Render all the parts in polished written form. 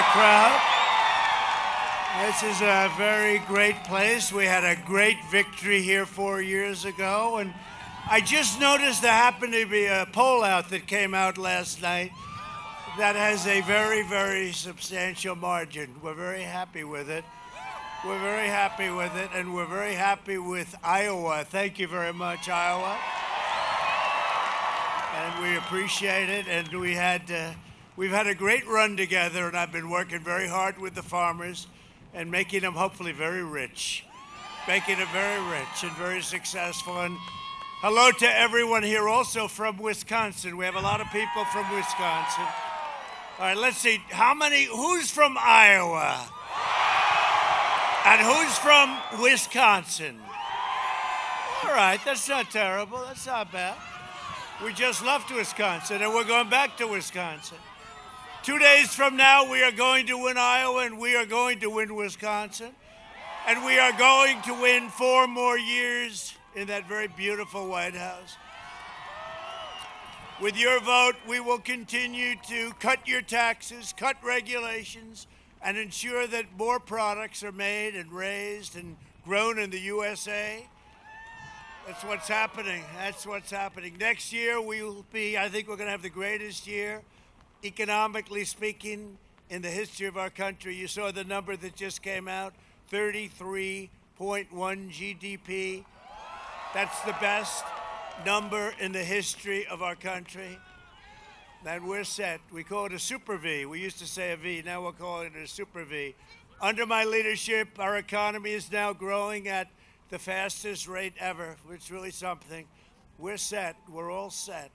the crowd. This is a very great place. We had a great victory here 4 years ago, and I just noticed there happened to be a poll out that came out last night that has a very, very substantial margin. We're very happy with it. We're very happy with it, and we're very happy with Iowa. Thank you very much, Iowa. And we appreciate it, and we've had a great run together, and I've been working very hard with the farmers and making them hopefully very rich, making them very rich and very successful. And hello to everyone here also from Wisconsin. We have a lot of people from Wisconsin. All right, let's see, who's from Iowa? And who's from Wisconsin? All right, that's not terrible, that's not bad. We just left Wisconsin, and we're going back to Wisconsin. 2 days from now, we are going to win Iowa, and we are going to win Wisconsin. And we are going to win 4 more years in that very beautiful White House. With your vote, we will continue to cut your taxes, cut regulations, and ensure that more products are made and raised and grown in the USA. That's what's happening. That's what's happening. Next year, I think we're going to have the greatest year, economically speaking, in the history of our country. You saw the number that just came out, 33.1 GDP. That's the best number in the history of our country. And we're set. We call it a super V. We used to say a V. Now we're calling it a super V. Under my leadership, our economy is now growing at the fastest rate ever. It's really something. We're set. We're all set.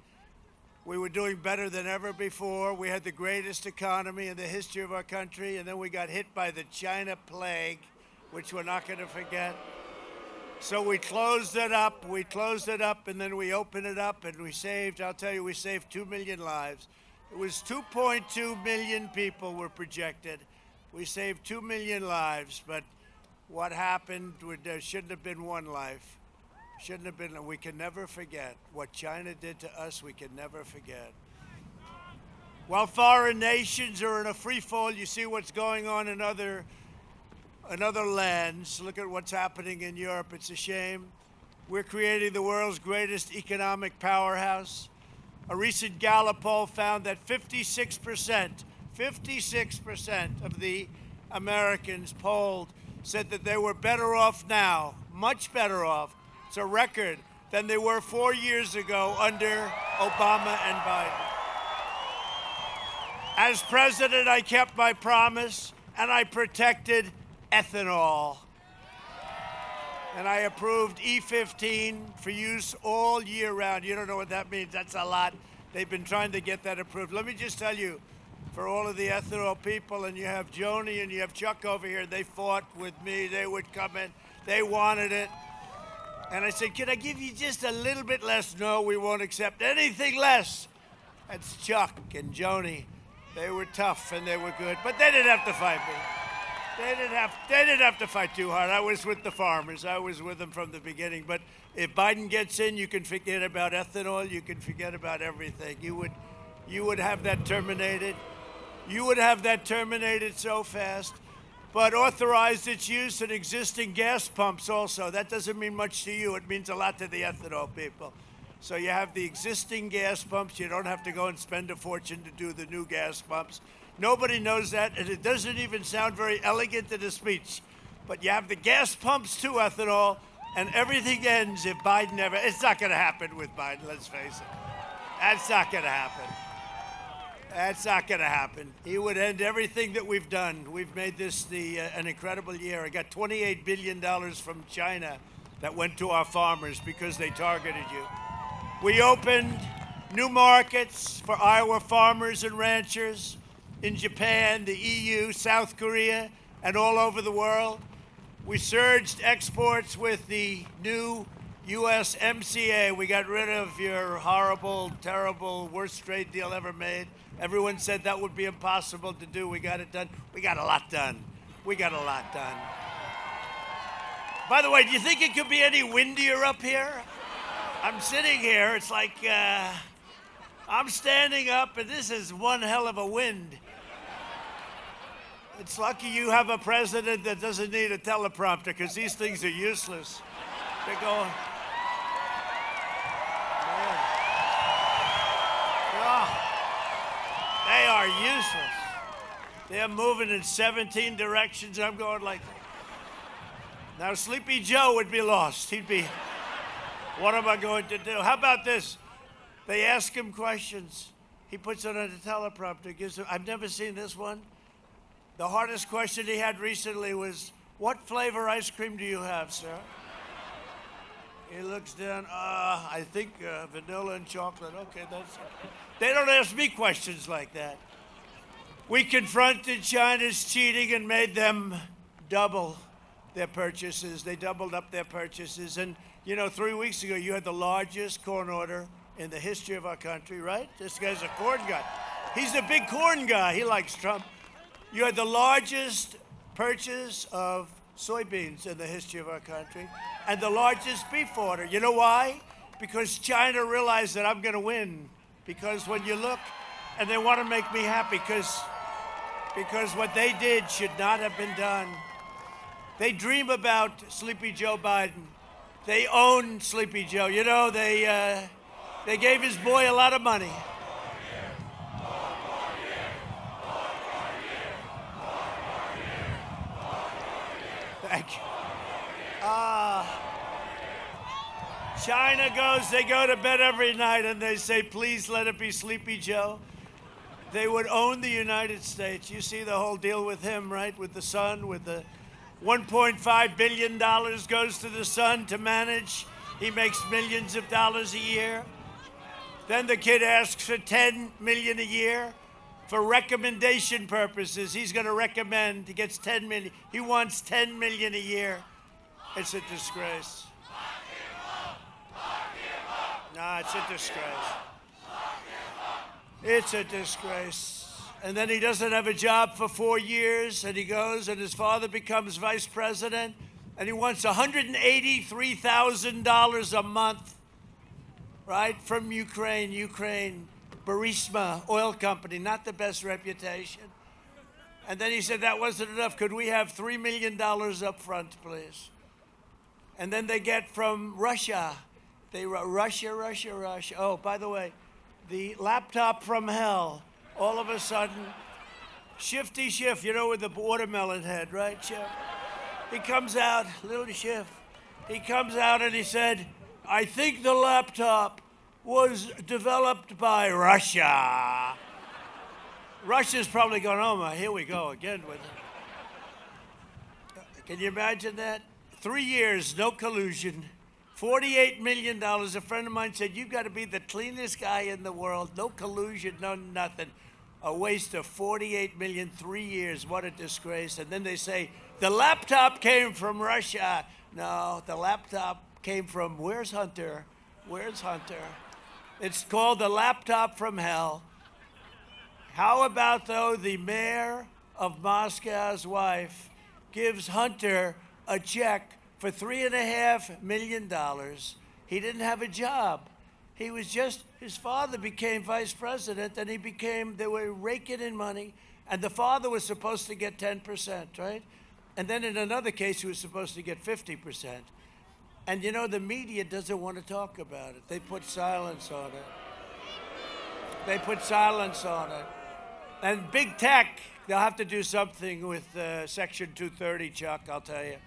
We were doing better than ever before. We had the greatest economy in the history of our country, and then we got hit by the China plague, which we're not going to forget. So we closed it up, and then we opened it up, and we saved 2 million lives. It was 2.2 million people were projected. We saved 2 million lives, but what happened, there shouldn't have been one life. Shouldn't have been. We can never forget what China did to us. We can never forget. While foreign nations are in a free fall, you see what's going on in other lands. Look at what's happening in Europe. It's a shame. We're creating the world's greatest economic powerhouse. A recent Gallup poll found that 56% of the Americans polled said that they were better off now, much better off. It's a record than they were 4 years ago under Obama and Biden. As president, I kept my promise, and I protected ethanol. And I approved E15 for use all year round. You don't know what that means. That's a lot. They've been trying to get that approved. Let me just tell you, for all of the ethanol people, and you have Joni and you have Chuck over here, they fought with me. They would come in. They wanted it. And I said, can I give you just a little bit less? No, we won't accept anything less. That's Chuck and Joni. They were tough and they were good, but they didn't have to fight me. They didn't have to fight too hard. I was with the farmers. I was with them from the beginning. But if Biden gets in, you can forget about ethanol. You can forget about everything. You would have that terminated. You would have that terminated so fast. But authorized its use in existing gas pumps also. That doesn't mean much to you. It means a lot to the ethanol people. So you have the existing gas pumps. You don't have to go and spend a fortune to do the new gas pumps. Nobody knows that, and it doesn't even sound very elegant in a speech. But you have the gas pumps to ethanol, and everything ends if Biden ever... It's not going to happen with Biden, let's face it. That's not going to happen. That's not going to happen. He would end everything that we've done. We've made this an incredible year. I got $28 billion from China that went to our farmers because they targeted you. We opened new markets for Iowa farmers and ranchers in Japan, the EU, South Korea, and all over the world. We surged exports with the new USMCA. We got rid of your horrible, terrible, worst trade deal ever made. Everyone said that would be impossible to do. We got it done. We got a lot done. We got a lot done. By the way, do you think it could be any windier up here? I'm sitting here. It's like I'm standing up, and this is one hell of a wind. It's lucky you have a president that doesn't need a teleprompter, because these things are useless. They're going. Man. Oh, they are useless. They're moving in 17 directions. I'm going like. Now, Sleepy Joe would be lost. He'd be, what am I going to do? How about this? They ask him questions. He puts it on a teleprompter. Gives him, I've never seen this one. The hardest question he had recently was, what flavor ice cream do you have, sir? He looks down, I think vanilla and chocolate. Okay, that's it. They don't ask me questions like that. We confronted China's cheating and made them double their purchases. They doubled up their purchases. And, 3 weeks ago, you had the largest corn order in the history of our country, right? This guy's a corn guy. He's a big corn guy. He likes Trump. You had the largest purchase of soybeans in the history of our country and the largest beef order. You know why? Because China realized that I'm going to win. Because when you look, and they want to make me happy because what they did should not have been done. They dream about Sleepy Joe Biden. They own Sleepy Joe. They gave his boy a lot of money. Thank you. China they go to bed every night and they say, please let it be Sleepy Joe. They would own the United States. You see the whole deal with him, right? With the son, with the $1.5 billion goes to the son to manage. He makes millions of dollars a year. Then the kid asks for $10 million a year. For recommendation purposes, he's going to recommend. He gets $10 million. He wants $10 million a year. It's a disgrace. No, it's a disgrace. It's a disgrace. And then he doesn't have a job for 4 years, and he goes, and his father becomes vice president, and he wants $183,000 a month, right, from Ukraine. Burisma Oil Company, not the best reputation. And then he said that wasn't enough. Could we have $3 million up front, please? And then they get from Russia. Russia. Oh, by the way, the laptop from hell, all of a sudden, Shifty Schiff, with the watermelon head, right, Schiff? He comes out, little Schiff. He comes out and he said, I think the laptop was developed by Russia. Russia's probably going, oh my, here we go again with it. Can you imagine that? 3 years, no collusion, $48 million. A friend of mine said, you've got to be the cleanest guy in the world. No collusion, no nothing. A waste of $48 million, 3 years. What a disgrace. And then they say, the laptop came from Russia. No, the laptop came from, where's Hunter? It's called the laptop from hell. How about, though, the mayor of Moscow's wife gives Hunter a check for $3.5 million. He didn't have a job. He was his father became vice president, and they were raking in money, and the father was supposed to get 10%, right? And then in another case, he was supposed to get 50%. And the media doesn't want to talk about it. They put silence on it. And big tech, they'll have to do something with Section 230, Chuck, I'll tell you.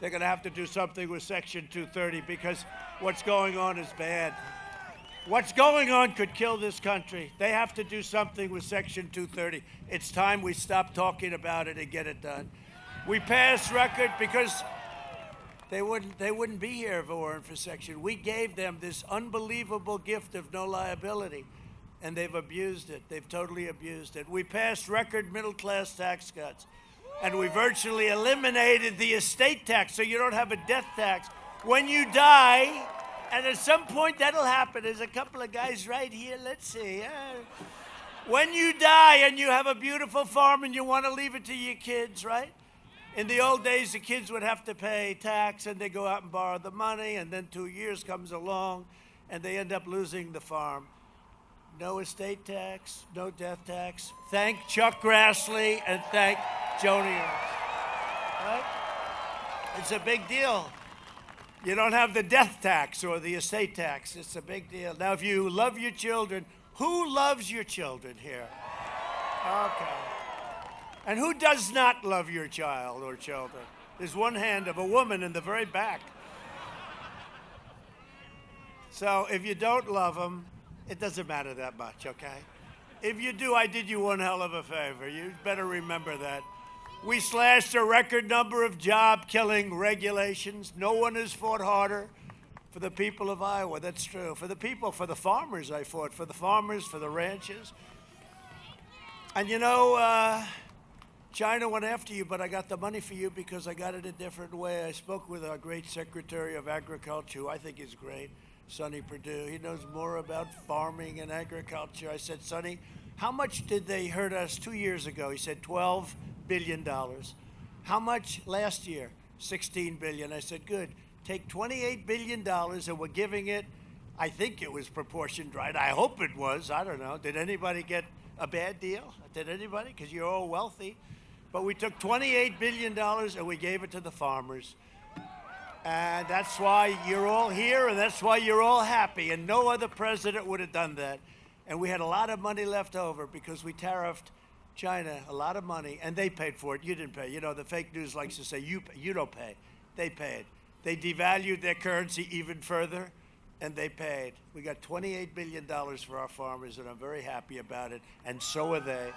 They're going to have to do something with Section 230 because what's going on is bad. What's going on could kill this country. They have to do something with Section 230. It's time we stop talking about it and get it done. We passed record because they wouldn't be here if it weren't for Section. We gave them this unbelievable gift of no liability, and they've abused it. They've totally abused it. We passed record middle-class tax cuts, and we virtually eliminated the estate tax, so you don't have a death tax. When you die, and at some point that'll happen. There's a couple of guys right here. Let's see. When you die and you have a beautiful farm and you want to leave it to your kids, right? In the old days, the kids would have to pay tax, and they go out and borrow the money, and then 2 years comes along, and they end up losing the farm. No estate tax, no death tax. Thank Chuck Grassley, and thank Joni earns. Right? It's a big deal. You don't have the death tax or the estate tax. It's a big deal. Now, if you love your children, who loves your children here? Okay. And who does not love your child or children? There's one hand of a woman in the very back. So if you don't love them, it doesn't matter that much, okay? If you do, I did you one hell of a favor. You better remember that. We slashed a record number of job-killing regulations. No one has fought harder for the people of Iowa. That's true. For the people, for the farmers, I fought. For the farmers, for the ranchers. And you know, China went after you, but I got the money for you because I got it a different way. I spoke with our great Secretary of Agriculture, who I think is great, Sonny Perdue. He knows more about farming and agriculture. I said, Sonny, how much did they hurt us 2 years ago? He said, $12 billion. How much last year? $16 billion. I said, good. Take $28 billion and we're giving it, I think it was proportioned right. I hope it was. I don't know. Did anybody get a bad deal? Did anybody? Because you're all wealthy. But we took $28 billion and we gave it to the farmers. And that's why you're all here and that's why you're all happy. And no other president would have done that. And we had a lot of money left over because we tariffed China a lot of money, and they paid for it. You didn't pay. You know, the fake news likes to say, you don't pay. They paid. They devalued their currency even further, and they paid. We got $28 billion for our farmers, and I'm very happy about it, and so are they.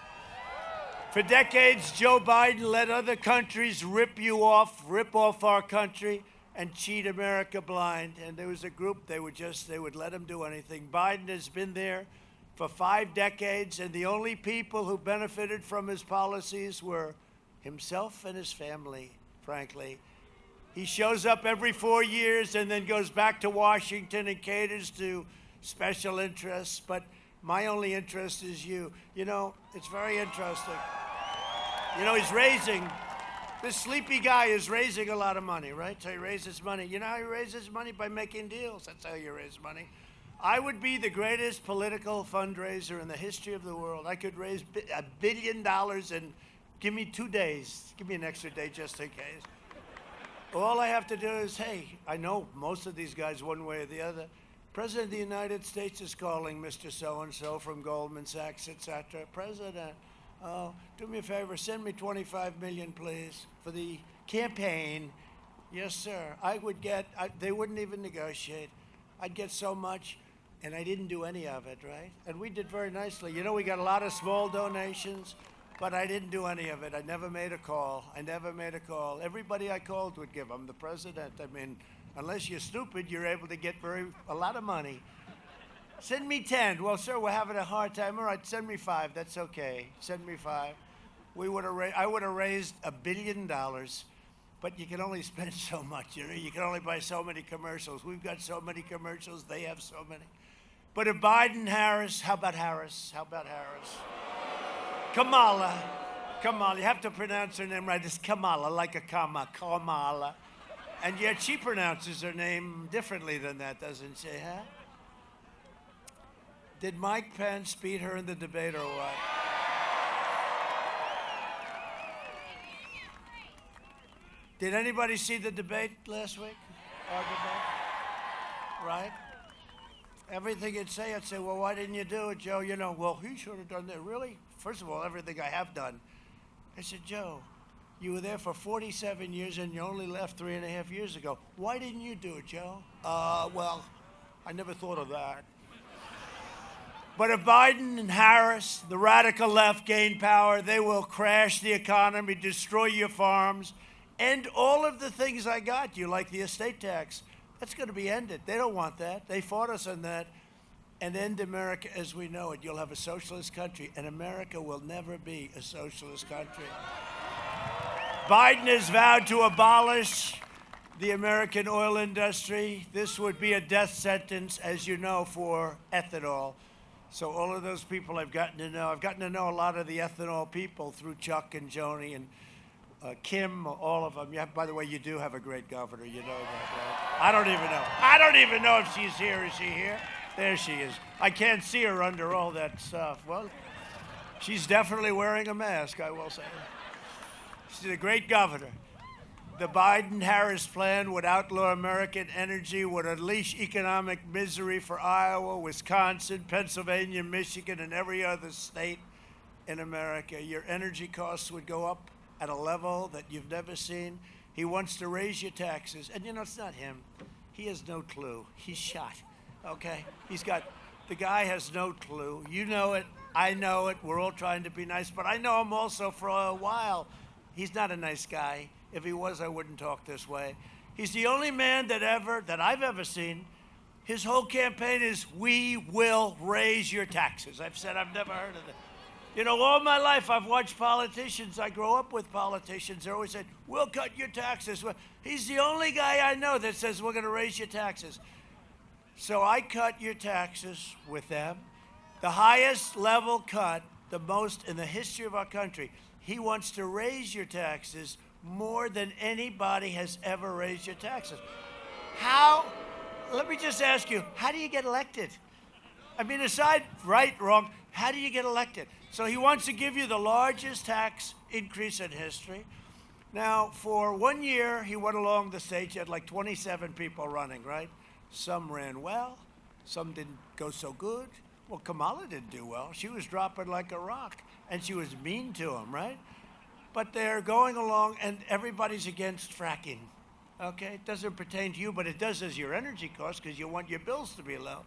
For decades, Joe Biden let other countries rip off our country, and cheat America blind. And there was a group, they would let him do anything. Biden has been there for 5 decades, and the only people who benefited from his policies were himself and his family, frankly. He shows up every 4 years and then goes back to Washington and caters to special interests, but my only interest is you. You know, it's very interesting. You know, this sleepy guy is raising a lot of money, right? So he raises money. You know how he raises money? By making deals. That's how you raise money. I would be the greatest political fundraiser in the history of the world. I could raise $1 billion and give me 2 days. Give me an extra day just in case. All I have to do is, hey, I know most of these guys one way or the other. President of the United States is calling Mr. So-and-so from Goldman Sachs, etc. President, do me a favor, send me $25 million, please, for the campaign. Yes, sir. They wouldn't even negotiate. I'd get so much. And I didn't do any of it, right? And we did very nicely. You know, we got a lot of small donations, but I didn't do any of it. I never made a call. Everybody I called would give. I'm the president. I mean, unless you're stupid, you're able to get a lot of money. Send me 10. Well, sir, we're having a hard time. All right, send me 5. That's okay. Send me 5. I would have raised $1 billion, but you can only spend so much. You know, you can only buy so many commercials. We've got so many commercials. They have so many. But if Biden, Harris, how about Harris? Kamala. You have to pronounce her name right. It's Kamala, like a comma, Kamala. And yet she pronounces her name differently than that, doesn't she, huh? Did Mike Pence beat her in the debate or what? Did anybody see the debate last week? Our debate? Right? Everything you'd say, I'd say, well, why didn't you do it, Joe? You know, well, he should have done that. Really? First of all, everything I have done. I said, Joe, you were there for 47 years and you only left 3.5 years ago. Why didn't you do it, Joe? Well, I never thought of that. But if Biden and Harris, the radical left, gain power, they will crash the economy, destroy your farms, end all of the things I got you, like the estate tax. That's going to be ended. They don't want that. They fought us on that. And end America as we know it. You'll have a socialist country, and America will never be a socialist country. Biden has vowed to abolish the American oil industry. This would be a death sentence, as you know, for ethanol. So all of those people I've gotten to know a lot of the ethanol people through Chuck and Joni and Kim, all of them. Yeah, by the way, you do have a great governor. You know that, right? I don't even know if she's here. Is she here? There she is. I can't see her under all that stuff. Well, she's definitely wearing a mask, I will say. She's a great governor. The Biden-Harris plan would outlaw American energy, would unleash economic misery for Iowa, Wisconsin, Pennsylvania, Michigan, and every other state in America. Your energy costs would go up at a level that you've never seen. He wants to raise your taxes. And you know, it's not him. He has no clue. He's shot, okay? The guy has no clue. You know it. I know it. We're all trying to be nice. But I know him also for a while. He's not a nice guy. If he was, I wouldn't talk this way. He's the only man that I've ever seen. His whole campaign is, we will raise your taxes. I've said I've never heard of it. You know, all my life I've watched politicians. I grew up with politicians. They always said, we'll cut your taxes. He's the only guy I know that says we're going to raise your taxes. So I cut your taxes with them. The highest level cut, the most in the history of our country. He wants to raise your taxes more than anybody has ever raised your taxes. How? Let me just ask you, how do you get elected? I mean, aside right, wrong, how do you get elected? So he wants to give you the largest tax increase in history. Now, for 1 year, he went along the stage. He had like 27 people running, right? Some ran well. Some didn't go so good. Well, Kamala didn't do well. She was dropping like a rock, and she was mean to him, right? But they're going along, and everybody's against fracking, okay? It doesn't pertain to you, but it does as your energy costs because you want your bills to be low.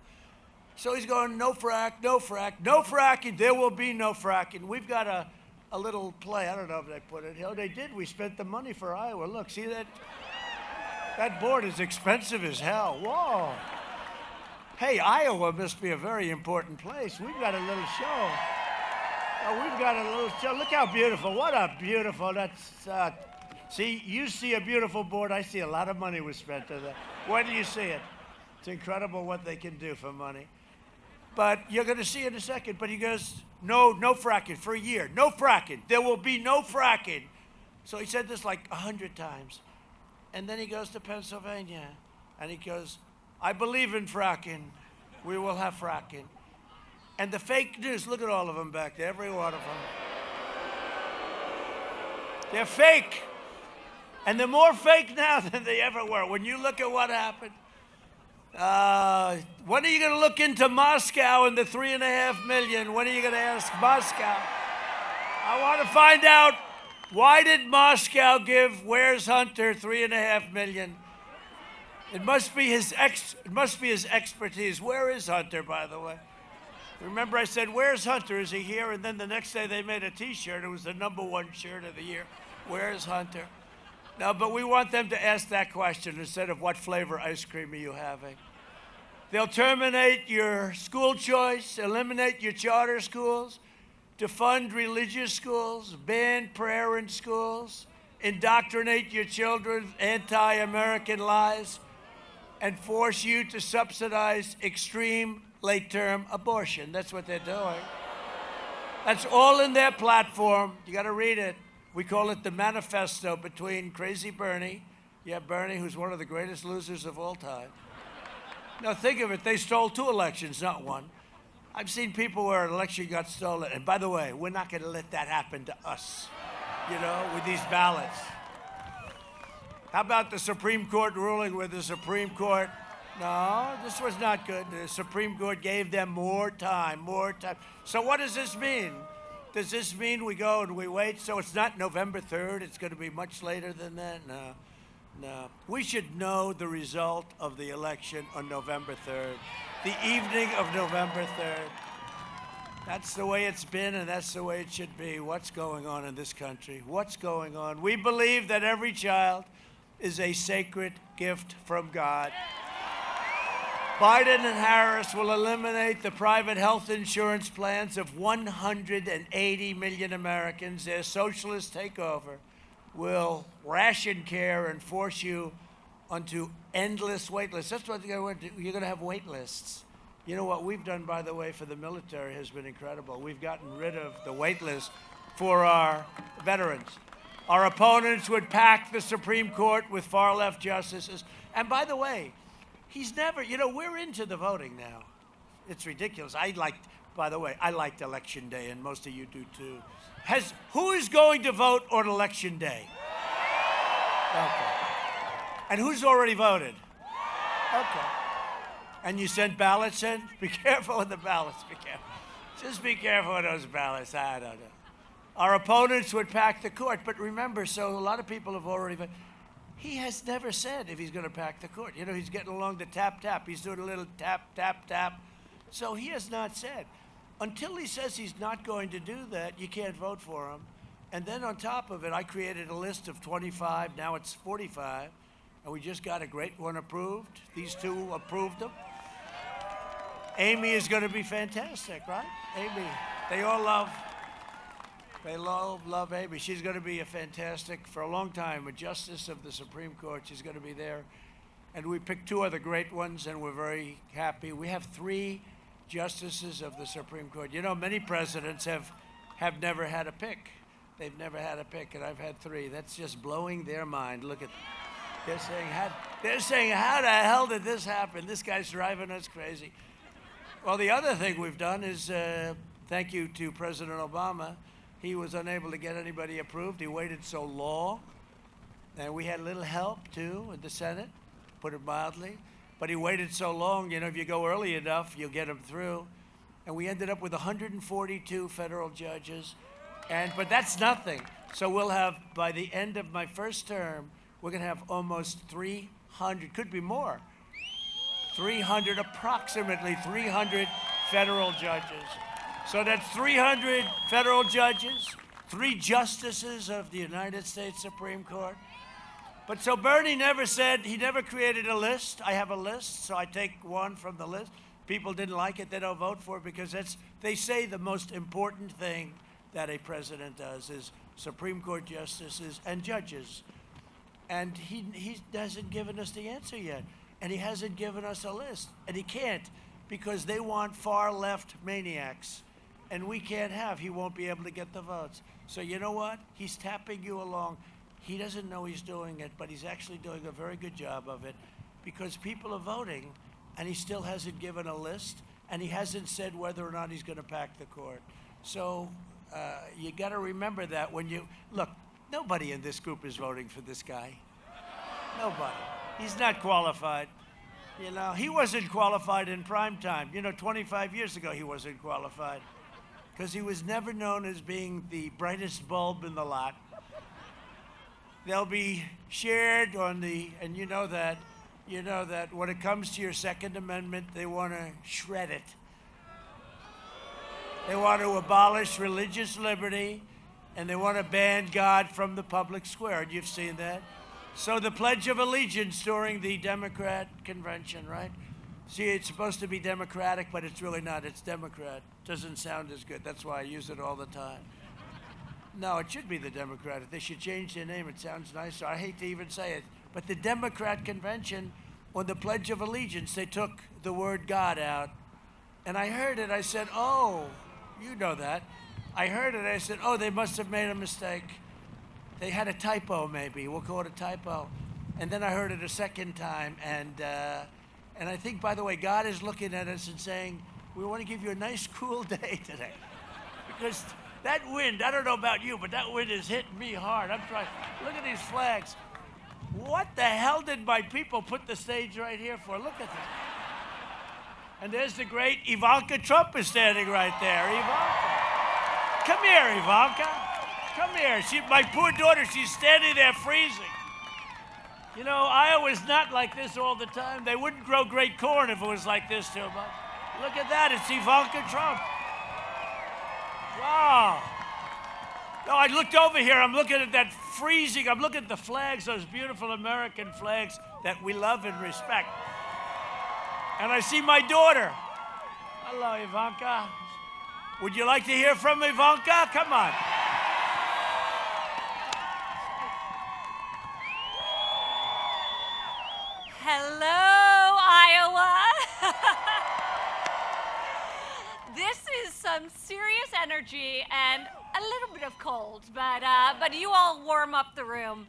So he's going, no frack, no frack, no fracking. There will be no fracking. We've got a little play. I don't know if they put it. Oh, they did. We spent the money for Iowa. Look, see that? That board is expensive as hell. Whoa. Hey, Iowa must be a very important place. We've got a little show. Oh, we've got a little show. Look how beautiful. What a beautiful, see, you see a beautiful board. I see a lot of money was spent on that. Where do you see it? It's incredible what they can do for money. But you're going to see in a second. But he goes, no fracking for a year. No fracking. There will be no fracking. So he said this like 100 times. And then he goes to Pennsylvania. And he goes, I believe in fracking. We will have fracking. And the fake news, look at all of them back there, every one of them. They're fake. And they're more fake now than they ever were. When you look at what happened, when are you going to look into Moscow and the $3.5 million? When are you going to ask Moscow? I want to find out, why did Moscow give Where's Hunter $3.5 million? It must be his expertise. Where is Hunter, by the way? Remember I said, where's Hunter? Is he here? And then the next day they made a T-shirt. It was the #1 shirt of the year. Where's Hunter? No, but we want them to ask that question instead of what flavor ice cream are you having? They'll terminate your school choice, eliminate your charter schools, defund religious schools, ban prayer in schools, indoctrinate your children with anti-American lies, and force you to subsidize extreme late-term abortion. That's what they're doing. That's all in their platform. You got to read it. We call it the manifesto between Crazy Bernie. Yeah, Bernie, who's one of the greatest losers of all time. Now, think of it. They stole 2 elections, not 1. I've seen people where an election got stolen. And by the way, we're not going to let that happen to us, you know, with these ballots. How about the Supreme Court ruling where the Supreme Court, no, this was not good. The Supreme Court gave them more time. So what does this mean? Does this mean we go and we wait? So it's not November 3rd. It's going to be much later than that? No. We should know the result of the election on November 3rd, the evening of November 3rd. That's the way it's been, and that's the way it should be. What's going on in this country? What's going on? We believe that every child is a sacred gift from God. Biden and Harris will eliminate the private health insurance plans of 180 million Americans. Their socialist takeover will ration care and force you onto endless wait lists. That's what you're going to do. You're going to have wait lists. You know what we've done, by the way, for the military has been incredible. We've gotten rid of the wait list for our veterans. Our opponents would pack the Supreme Court with far-left justices. And by the way, he's never, you know, we're into the voting now. It's ridiculous. By the way, I liked Election Day, and most of you do too. Who is going to vote on Election Day? Okay. And who's already voted? Okay. And you sent ballots in? Be careful with the ballots, be careful. Just be careful with those ballots, I don't know. Our opponents would pack the court, but remember, so a lot of people have already voted. He has never said if he's going to pack the court. You know, he's getting along the tap, tap. He's doing a little tap, tap, tap. So he has not said. Until he says he's not going to do that, you can't vote for him. And then on top of it, I created a list of 25. Now it's 45. And we just got a great one approved. These two approved them. Amy is going to be fantastic, right? Amy. They all love Amy. She's going to be a fantastic, for a long time, a justice of the Supreme Court. She's going to be there. And we picked two other great ones, and we're very happy. We have 3 justices of the Supreme Court. You know, many presidents have never had a pick. They've never had a pick, and I've had 3. That's just blowing their mind. Look at, they're saying, how the hell did this happen? This guy's driving us crazy. Well, the other thing we've done is, thank you to President Obama. He was unable to get anybody approved. He waited so long. And we had a little help, too, in the Senate, put it mildly. But he waited so long, you know, if you go early enough, you'll get him through. And we ended up with 142 federal judges. But that's nothing. So we'll have, by the end of my first term, we're going to have almost 300, could be more, approximately 300 federal judges. So that's 300 federal judges, 3 justices of the United States Supreme Court. But so Bernie never said, he never created a list. I have a list, so I take one from the list. People didn't like it, they don't vote for it, because they say the most important thing that a president does is Supreme Court justices and judges. And he hasn't given us the answer yet. And he hasn't given us a list. And he can't, because they want far left maniacs. And we can't have. He won't be able to get the votes. So you know what? He's tapping you along. He doesn't know he's doing it, but he's actually doing a very good job of it, because people are voting, and he still hasn't given a list, and he hasn't said whether or not he's going to pack the court. So you got to remember that when you look. Nobody in this group is voting for this guy. Nobody. He's not qualified. You know, he wasn't qualified in prime time. You know, 25 years ago, he wasn't qualified, because he was never known as being the brightest bulb in the lot. They'll be shared on and you know that when it comes to your Second Amendment, they want to shred it. They want to abolish religious liberty, and they want to ban God from the public square. And you've seen that. So the Pledge of Allegiance during the Democrat convention, right? See, it's supposed to be Democratic, but it's really not. It's Democrat. Doesn't sound as good. That's why I use it all the time. No, it should be the Democratic. They should change their name. It sounds nicer. I hate to even say it. But the Democrat convention, on the Pledge of Allegiance, they took the word God out. And I heard it. I said, oh, you know that. I heard it. I said, oh, they must have made a mistake. They had a typo, maybe. We'll call it a typo. And then I heard it a second time. And I think, by the way, God is looking at us and saying, we want to give you a nice, cool day today. Because that wind, I don't know about you, but that wind is hitting me hard. I'm trying. Look at these flags. What the hell did my people put the stage right here for? Look at this. And there's the great Ivanka Trump is standing right there. Ivanka. Come here, Ivanka. Come here. My poor daughter, she's standing there freezing. You know, Iowa was not like this all the time. They wouldn't grow great corn if it was like this too much. Look at that. It's Ivanka Trump. Wow. No, I looked over here. I'm looking at that freezing. I'm looking at the flags, those beautiful American flags that we love and respect. And I see my daughter. Hello, Ivanka. Would you like to hear from Ivanka? Come on. Hello, Iowa. This is some serious energy and a little bit of cold, but you all warm up the room.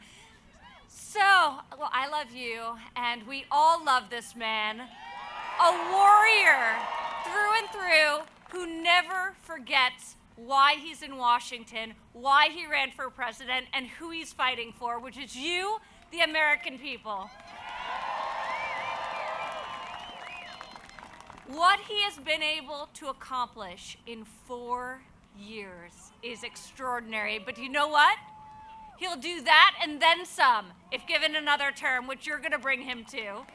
So, well, I love you, and we all love this man, a warrior through and through, who never forgets why he's in Washington, why he ran for president, and who he's fighting for, which is you, the American people. What he has been able to accomplish in 4 years is extraordinary. But you know what? He'll do that and then some, if given another term, which you're going to bring him to.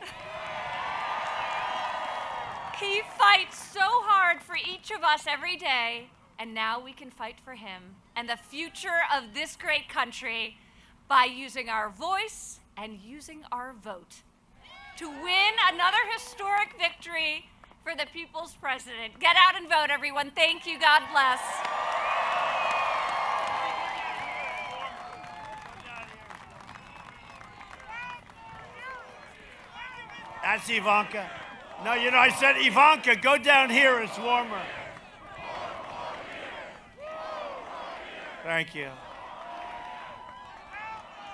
He fights so hard for each of us every day, and now we can fight for him and the future of this great country by using our voice and using our vote to win another historic victory for the people's president. Get out and vote, everyone. Thank you. God bless. That's Ivanka. No, you know, I said, Ivanka, go down here. It's warmer. Thank you.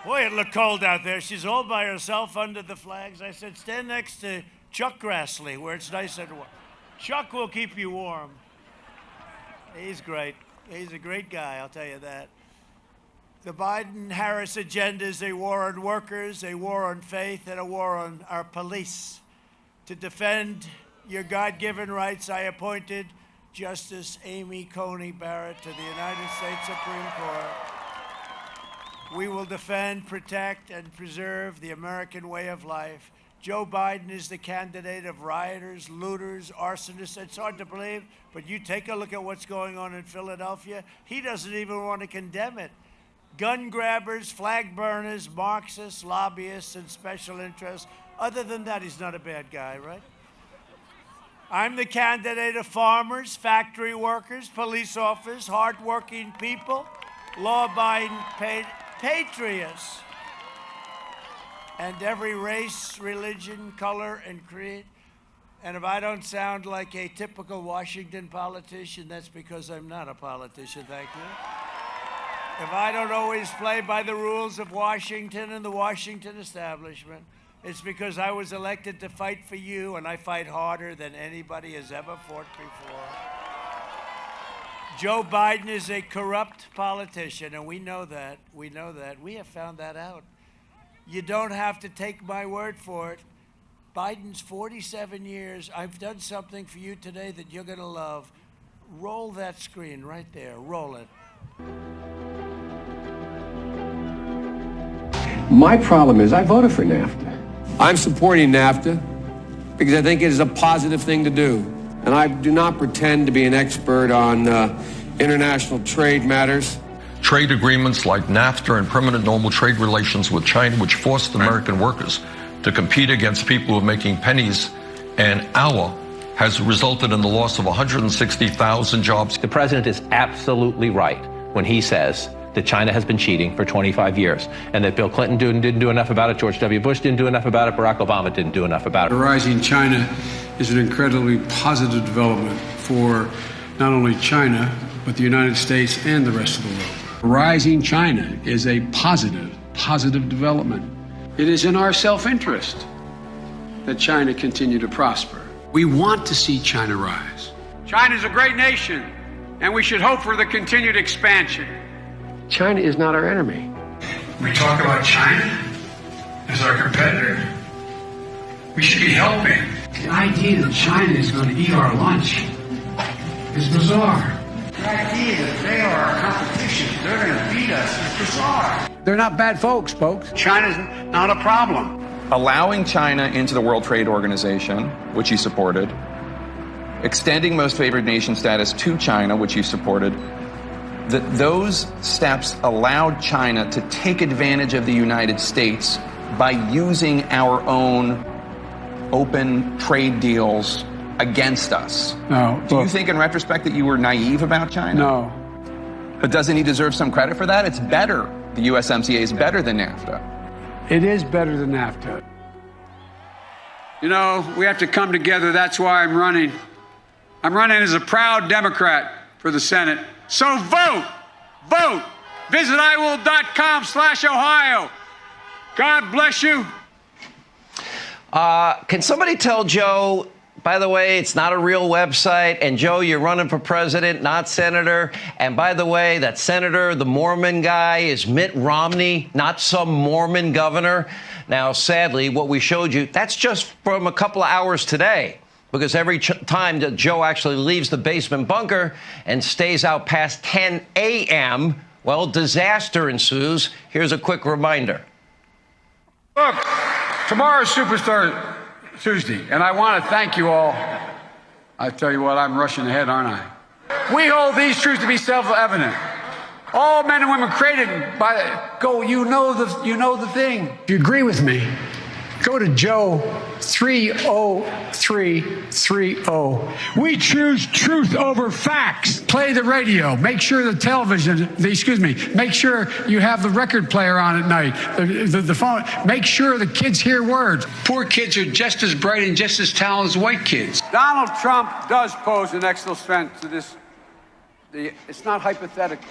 Boy, it looked cold out there. She's all by herself under the flags. I said, stand next to Chuck Grassley, where it's nice and warm. Chuck will keep you warm. He's great. He's a great guy, I'll tell you that. The Biden-Harris agenda is a war on workers, a war on faith, and a war on our police. To defend your God-given rights, I appointed Justice Amy Coney Barrett to the United States Supreme Court. We will defend, protect, and preserve the American way of life. Joe Biden is the candidate of rioters, looters, arsonists. It's hard to believe, but you take a look at what's going on in Philadelphia. He doesn't even want to condemn it. Gun grabbers, flag burners, Marxists, lobbyists, and special interests. Other than that, he's not a bad guy, right? I'm the candidate of farmers, factory workers, police officers, hardworking people, law-abiding patriots, and every race, religion, color, and creed. And if I don't sound like a typical Washington politician, that's because I'm not a politician, thank you. If I don't always play by the rules of Washington and the Washington establishment, it's because I was elected to fight for you, and I fight harder than anybody has ever fought before. Joe Biden is a corrupt politician, and we know that. We know that. We have found that out. You don't have to take my word for it. Biden's 47 years. I've done something for you today that you're going to love. Roll that screen right there. Roll it. My problem is I voted for NAFTA. I'm supporting NAFTA because I think it is a positive thing to do. And I do not pretend to be an expert on international trade matters. Trade agreements like NAFTA and permanent normal trade relations with China, which forced American workers to compete against people who are making pennies an hour, has resulted in the loss of 160,000 jobs. The president is absolutely right when he says that China has been cheating for 25 years and that Bill Clinton didn't do enough about it, George W. Bush didn't do enough about it, Barack Obama didn't do enough about it. The rising China is an incredibly positive development for not only China, but the United States and the rest of the world. Rising China is a positive development. It is in our self-interest that China continue to prosper. We want to see China rise. China is a great nation, and we should hope for the continued expansion. China is not our enemy. We talk about China as our competitor. We should be helping. The idea that China is going to eat our lunch is bizarre. The idea that they are our competition, they're going to beat us, is bizarre. They're not bad folks. China's not a problem. Allowing China into the World Trade Organization, which he supported, extending most favored nation status to China, which he supported, those steps allowed China to take advantage of the United States by using our own open trade deals against us. No. Do you think in retrospect that you were naive about China? No. But doesn't he deserve some credit for that? It's better. The USMCA is better than NAFTA. It is better than NAFTA. You know, we have to come together. That's why I'm running. I'm running as a proud Democrat for the Senate. So vote. Vote. Visit iwill.com/Ohio. God bless you. Can somebody tell Joe By the way, it's not a real website. And Joe, you're running for president, not senator. And by the way, that senator, the Mormon guy, is Mitt Romney, not some Mormon governor. Now, sadly, what we showed you, that's just from a couple of hours today. Because every time that Joe actually leaves the basement bunker and stays out past 10 a.m., well, disaster ensues. Here's a quick reminder. Look, tomorrow's Superstar Tuesday, and I want to thank you all. I tell you what, I'm rushing ahead, aren't I? We hold these truths to be self-evident. All men and women created by you know the thing. If you agree with me, go to Joe 30330. We choose truth over facts. Play the radio. Make sure the television, make sure you have the record player on at night. The phone. Make sure the kids hear words. Poor kids are just as bright and just as talented as white kids. Donald Trump does pose an extra threat to this. It's not hypothetical.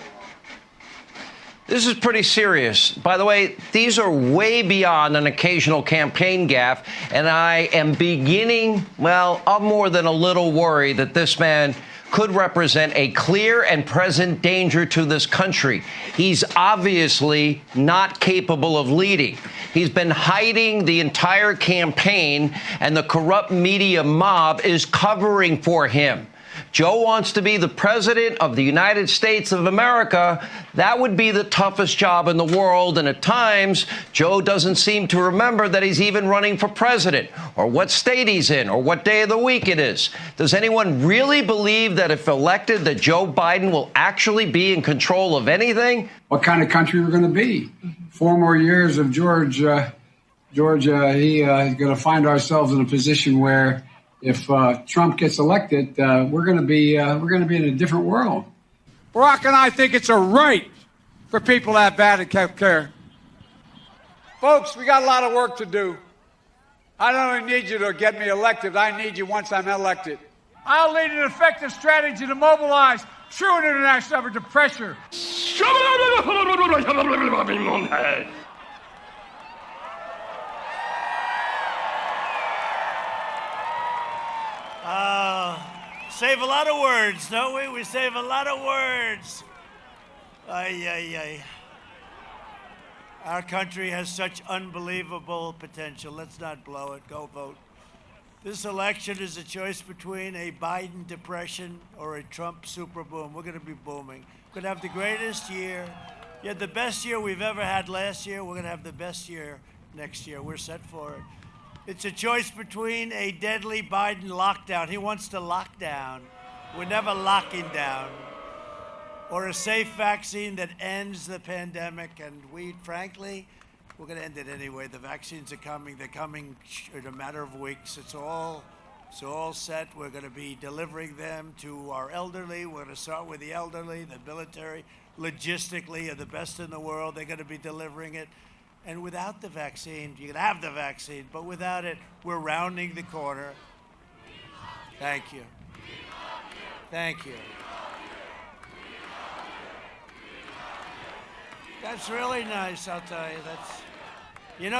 This is pretty serious. By the way, these are way beyond an occasional campaign gaffe, and I am beginning, well, I'm more than a little worried that this man could represent a clear and present danger to this country. He's obviously not capable of leading. He's been hiding the entire campaign, and the corrupt media mob is covering for him. Joe wants to be the president of the United States of America. That would be the toughest job in the world. And at times, Joe doesn't seem to remember that he's even running for president, or what state he's in, or what day of the week it is. Does anyone really believe that if elected, that Joe Biden will actually be in control of anything? What kind of country we're going to be? 4 more years of Georgia, he's going to find ourselves in a position where if Trump gets elected, we're going to be in a different world. Barack and I think it's a right for people to have bad health care. Folks, we got a lot of work to do. I don't only need you to get me elected, I need you once I'm elected. I'll lead an effective strategy to mobilize true international effort to pressure. Save a lot of words, don't we? We save a lot of words. Our country has such unbelievable potential. Let's not blow it. Go vote. This election is a choice between a Biden depression or a Trump super boom. We're going to be booming. We're going to have the greatest year. You had the best year we've ever had last year. We're going to have the best year next year. We're set for it. It's a choice between a deadly Biden lockdown. He wants to lock down. We're never locking down. Or a safe vaccine that ends the pandemic. And frankly, we're going to end it anyway. The vaccines are coming. They're coming in a matter of weeks. It's all set. We're going to be delivering them to our elderly. We're going to start with the elderly, the military. Logistically are the best in the world. They're going to be delivering it. And without the vaccine, you can have the vaccine, but without it, we're rounding the corner. Thank you. Thank you. That's really nice, I'll tell you.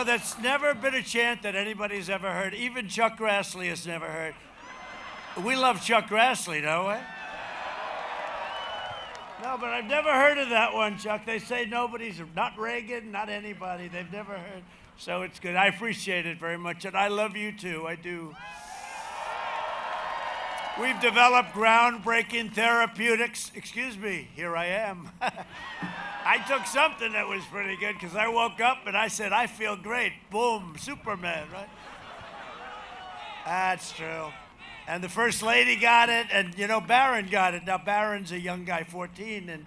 That's never been a chant that anybody's ever heard. Even Chuck Grassley has never heard. We love Chuck Grassley, don't we? No, but I've never heard of that one, Chuck. They say nobody's, not Reagan, not anybody. They've never heard. So it's good. I appreciate it very much. And I love you, too. I do. We've developed groundbreaking therapeutics. Excuse me. Here I am. I took something that was pretty good because I woke up and I said, I feel great. Boom. Superman, right? That's true. And the First Lady got it, and, Barron got it. Now, Barron's a young guy, 14, and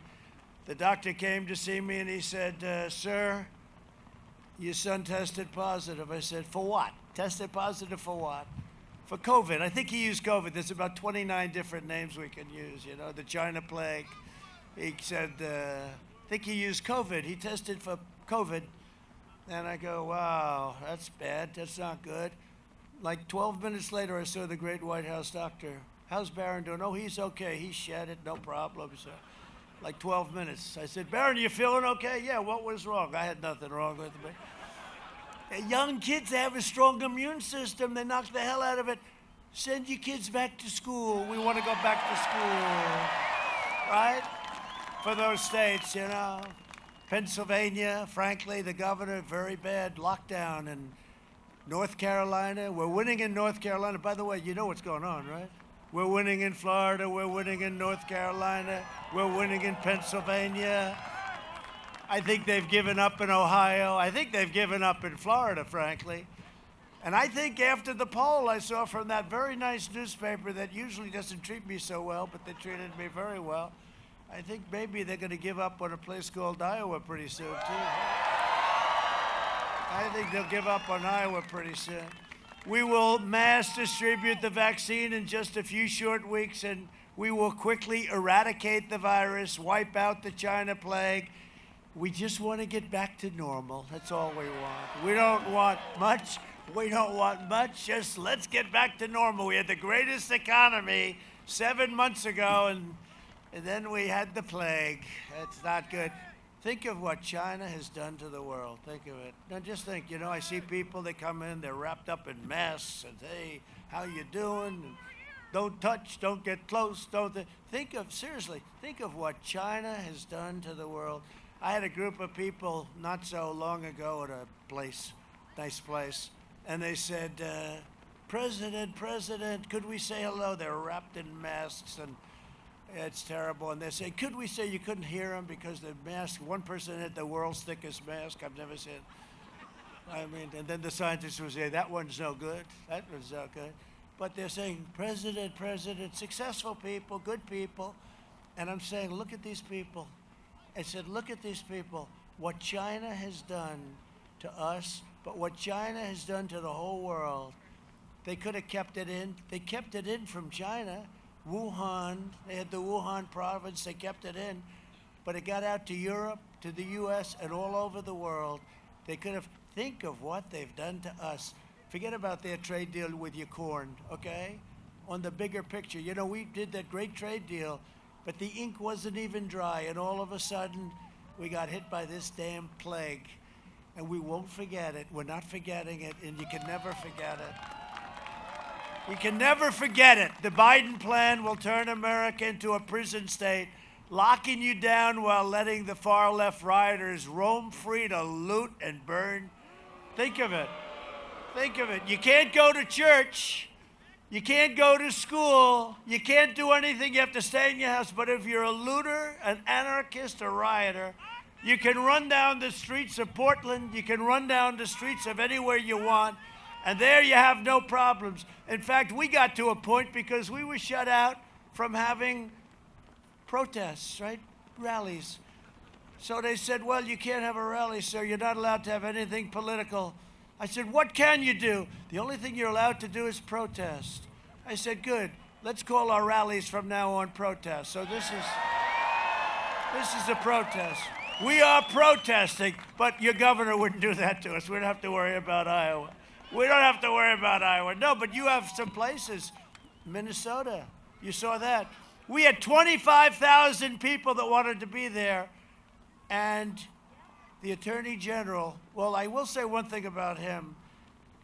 the doctor came to see me, and he said, sir, your son tested positive. I said, for what? Tested positive for what? For COVID. I think he used COVID. There's about 29 different names we can use, the China plague. He said, I think he used COVID. He tested for COVID. And I go, wow, that's bad. That's not good. Like 12 minutes later, I saw the great White House doctor. How's Barron doing? Oh, he's okay. He shed it, no problem, sir. Like 12 minutes. I said, Barron, you feeling okay? Yeah, what was wrong? I had nothing wrong with me. Young kids, they have a strong immune system. They knock the hell out of it. Send your kids back to school. We want to go back to school, right? For those states, you know. Pennsylvania, frankly, the governor, very bad lockdown. And North Carolina, we're winning in North Carolina. By the way, you know what's going on, right? We're winning in Florida. We're winning in North Carolina. We're winning in Pennsylvania. I think they've given up in Ohio. I think they've given up in Florida, frankly. And I think after the poll I saw from that very nice newspaper that usually doesn't treat me so well, but they treated me very well, I think maybe they're going to give up on a place called Iowa pretty soon, too. I think they'll give up on Iowa pretty soon. We will mass distribute the vaccine in just a few short weeks, and we will quickly eradicate the virus, wipe out the China plague. We just want to get back to normal. That's all we want. We don't want much. We don't want much. Just let's get back to normal. We had the greatest economy 7 months ago, and then we had the plague. It's not good. Think of what China has done to the world. Think of it. Now just think, you know, I see people that come in, they're wrapped up in masks, and hey, how you doing? And don't touch, don't get close, think of what China has done to the world. I had a group of people not so long ago at a place, nice place, and they said, President, could we say hello? They're wrapped in masks, and it's terrible. And they say, could we say, you couldn't hear them because the mask, one person had the world's thickest mask. I've never seen. I mean, and then the scientists would say, that one's no good. That one's no good. But they're saying, President, successful people, good people. And I'm saying, look at these people. I said, look at these people. What China has done to us, but what China has done to the whole world. They could have kept it in. They kept it in from China. Wuhan, they had the Wuhan province, they kept it in. But it got out to Europe, to the US, and all over the world. They could have, think of what they've done to us. Forget about their trade deal with your corn, okay? On the bigger picture, you know, we did that great trade deal, but the ink wasn't even dry, and all of a sudden, we got hit by this damn plague. And we won't forget it. We're not forgetting it, and you can never forget it. You can never forget it. The Biden plan will turn America into a prison state, locking you down while letting the far-left rioters roam free to loot and burn. Think of it. Think of it. You can't go to church. You can't go to school. You can't do anything. You have to stay in your house. But if you're a looter, an anarchist, a rioter, you can run down the streets of Portland. You can run down the streets of anywhere you want. And there you have no problems. In fact, we got to a point because we were shut out from having protests, right? Rallies. So they said, well, you can't have a rally, sir. You're not allowed to have anything political. I said, what can you do? The only thing you're allowed to do is protest. I said, good. Let's call our rallies from now on protests. So this is a protest. We are protesting, but your governor wouldn't do that to us. We don't have to worry about Iowa. We don't have to worry about Iowa. No, but you have some places. Minnesota, you saw that. We had 25,000 people that wanted to be there. And the Attorney General, well, I will say one thing about him.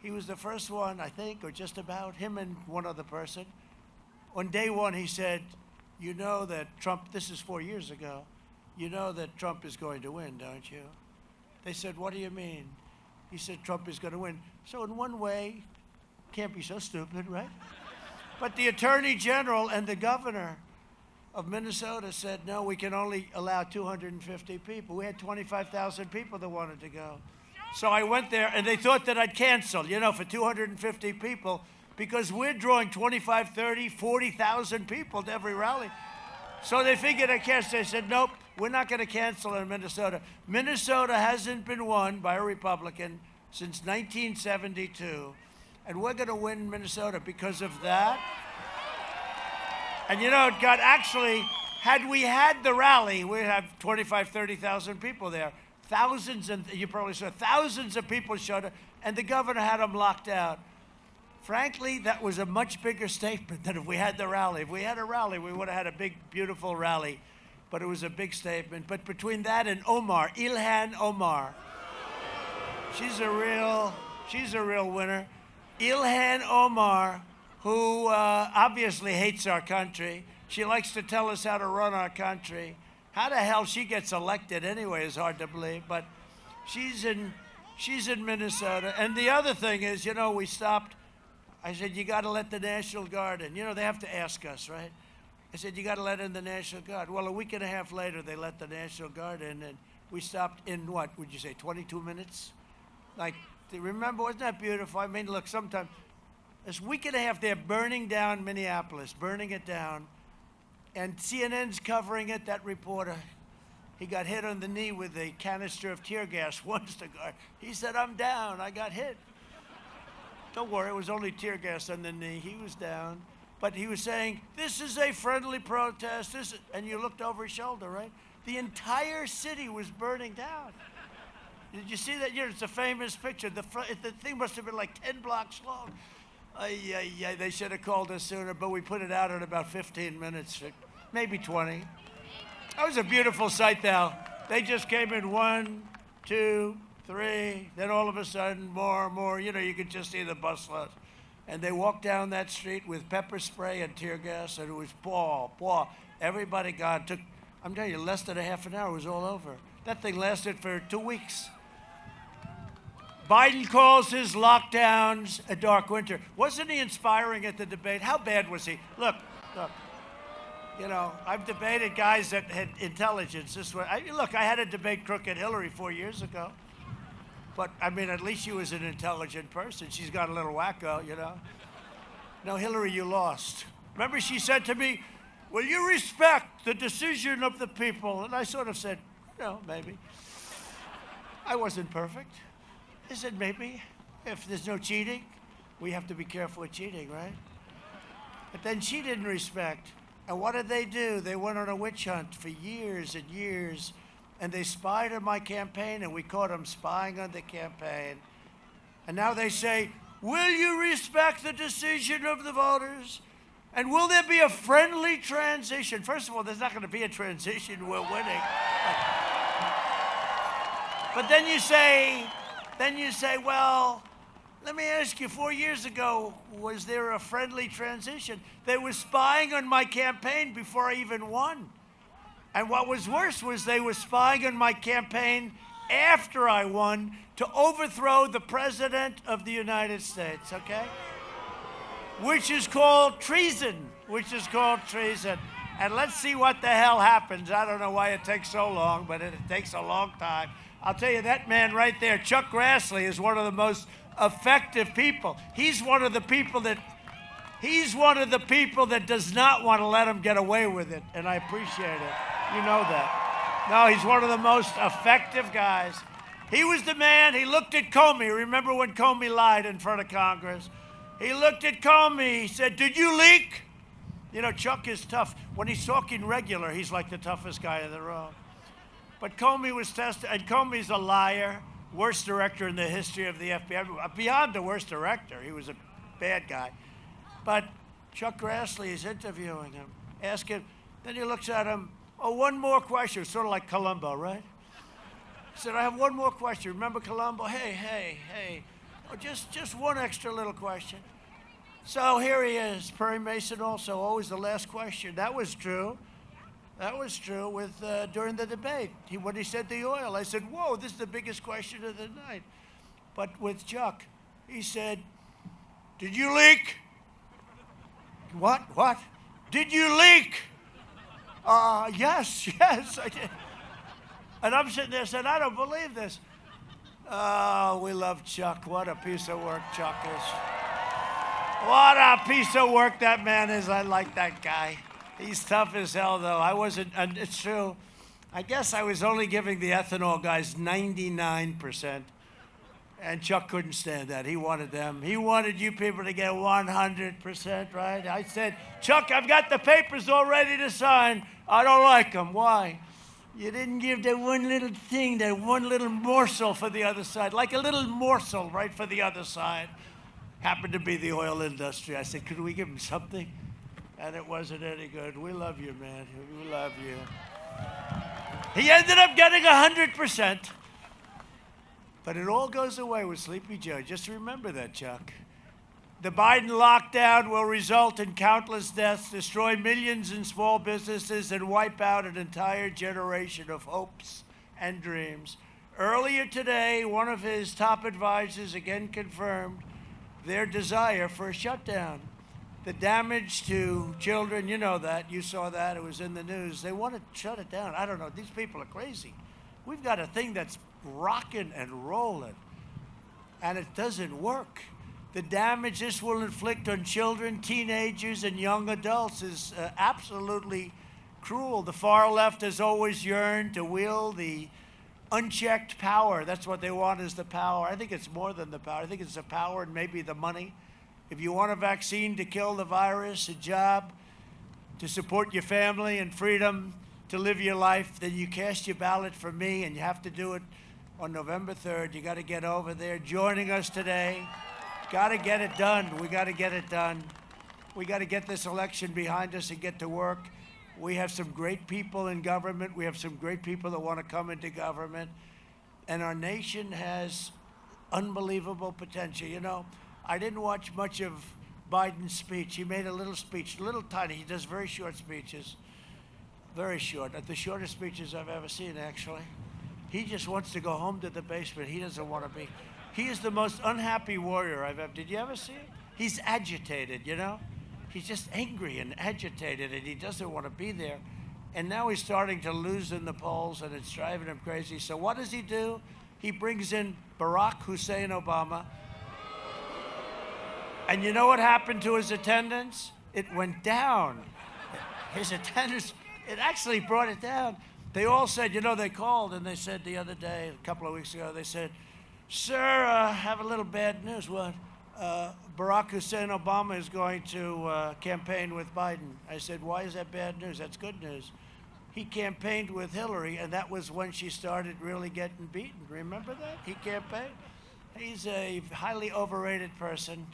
He was the first one, I think, or just about, him and one other person. On day one, he said, you know that Trump, this is 4 years ago, you know that Trump is going to win, don't you? They said, what do you mean? He said, Trump is going to win. So in one way, can't be so stupid, right? But the Attorney General and the governor of Minnesota said, no, we can only allow 250 people. We had 25,000 people that wanted to go. So I went there, and they thought that I'd cancel, you know, for 250 people, because we're drawing 25, 30, 40,000 people to every rally. So they figured I canceled. They said, nope, we're not going to cancel in Minnesota. Minnesota hasn't been won by a Republican since 1972, and we're going to win Minnesota because of that. And you know, it got actually, had we had the rally, we'd have 25, 30,000 people there. Thousands, and you probably saw thousands of people showed up, and the governor had them locked out. Frankly, that was a much bigger statement than if we had the rally. If we had a rally, we would have had a big, beautiful rally. But it was a big statement. But between that and Omar, Ilhan Omar, she's a real winner. Ilhan Omar who obviously hates our country. She likes to tell us how to run our country. How the hell she gets elected anyway is hard to believe, but she's in Minnesota. And the other thing is, you know, we stopped. I said, you got to let the National Guard in. You know, they have to ask us, right? I said, you got to let in the National Guard. Well, a week and a half later, they let the National Guard in, and we stopped in what, would you say, 22 minutes? Like, remember, wasn't that beautiful? I mean, look, sometimes, this week and a half, they're burning down Minneapolis, burning it down, and CNN's covering it. That reporter, he got hit on the knee with a canister of tear gas once. The guard, he said, I'm down, I got hit. Don't worry, it was only tear gas on the knee. He was down. But he was saying, this is a friendly protest. And you looked over his shoulder, right? The entire city was burning down. Did you see that? You know, it's a famous picture. The thing must have been like 10 blocks long. They should have called us sooner, but we put it out in about 15 minutes, maybe 20. That was a beautiful sight, though. They just came in 1, 2, 3, then all of a sudden, more. You know, you could just see the bus loads. And they walked down that street with pepper spray and tear gas, and it was paw. Everybody took, I'm telling you, less than a half an hour, it was all over. That thing lasted for 2 weeks. Biden calls his lockdowns a dark winter. Wasn't he inspiring at the debate? How bad was he? Look. You know, I've debated guys that had intelligence this way. I had a debate Crooked Hillary 4 years ago. But, I mean, at least she was an intelligent person. She's got a little wacko, you know. No, Hillary, you lost. Remember, she said to me, will you respect the decision of the people? And I sort of said, no, maybe. I wasn't perfect. I said, maybe. If there's no cheating, we have to be careful with cheating, right? But then she didn't respect. And what did they do? They went on a witch hunt for years and years. And they spied on my campaign, and we caught them spying on the campaign. And now they say, will you respect the decision of the voters? And will there be a friendly transition? First of all, there's not going to be a transition. We're winning. But then you say, well, let me ask you, 4 years ago, was there a friendly transition? They were spying on my campaign before I even won. And what was worse was they were spying on my campaign after I won to overthrow the President of the United States, okay? Which is called treason. And let's see what the hell happens. I don't know why it takes so long, but it takes a long time. I'll tell you, that man right there, Chuck Grassley, is one of the most effective people. He's one of the people that does not want to let him get away with it, and I appreciate it. You know that. No, he's one of the most effective guys. He was the man. He looked at Comey. Remember when Comey lied in front of Congress? He looked at Comey. He said, did you leak? You know, Chuck is tough. When he's talking regular, he's like the toughest guy in the room. But Comey was tested, and Comey's a liar, worst director in the history of the FBI. Beyond the worst director, he was a bad guy. But Chuck Grassley is interviewing him, asking, then he looks at him, oh, one more question, sort of like Columbo, right? He said, I have one more question. Remember Columbo? Hey. Oh, just one extra little question. So here he is, Perry Mason also, always the last question. That was true with during the debate. When he said the oil, I said, whoa, this is the biggest question of the night. But with Chuck, he said, did you leak? What? Did you leak? Yes, I did. And I'm sitting there saying, I don't believe this. Oh, we love Chuck. What a piece of work Chuck is. What a piece of work that man is. I like that guy. He's tough as hell, though. I wasn't, and it's true. I guess I was only giving the ethanol guys 99%. And Chuck couldn't stand that. He wanted them. He wanted you people to get 100%, right? I said, Chuck, I've got the papers all ready to sign. I don't like them. Why? You didn't give that one little thing, that one little morsel for the other side. Like a little morsel, right, for the other side. Happened to be the oil industry. I said, could we give him something? And it wasn't any good. We love you, man. We love you. He ended up getting 100%. But it all goes away with Sleepy Joe. Just remember that, Chuck. The Biden lockdown will result in countless deaths, destroy millions in small businesses, and wipe out an entire generation of hopes and dreams. Earlier today, one of his top advisors again confirmed their desire for a shutdown. The damage to children, you know that, you saw that, it was in the news. They want to shut it down. I don't know, these people are crazy. We've got a thing that's rocking and rolling, and it doesn't work. The damage this will inflict on children, teenagers, and young adults is absolutely cruel. The far left has always yearned to wield the unchecked power. That's what they want, is the power. I think it's more than the power. I think it's the power and maybe the money. If you want a vaccine to kill the virus, a job to support your family and freedom to live your life, then you cast your ballot for me, and you have to do it on November 3rd. You got to get over there. Joining us today, got to get it done. We got to get it done. We got to get this election behind us and get to work. We have some great people in government. We have some great people that want to come into government. And our nation has unbelievable potential. You know, I didn't watch much of Biden's speech. He made a little speech, a little tiny. He does very short speeches, very short. The shortest speeches I've ever seen, actually. He just wants to go home to the basement. He doesn't want to be. He is the most unhappy warrior I've ever. Did you ever see him? He's agitated, you know? He's just angry and agitated, and he doesn't want to be there. And now he's starting to lose in the polls, and it's driving him crazy. So what does he do? He brings in Barack Hussein Obama. And you know what happened to his attendance? It went down. His attendance, it actually brought it down. They all said, you know, they called and they said the other day, a couple of weeks ago, they said, sir, have a little bad news. What? Barack Hussein Obama is going to campaign with Biden. I said, why is that bad news? That's good news. He campaigned with Hillary, and that was when she started really getting beaten. Remember that? He campaigned. He's a highly overrated person.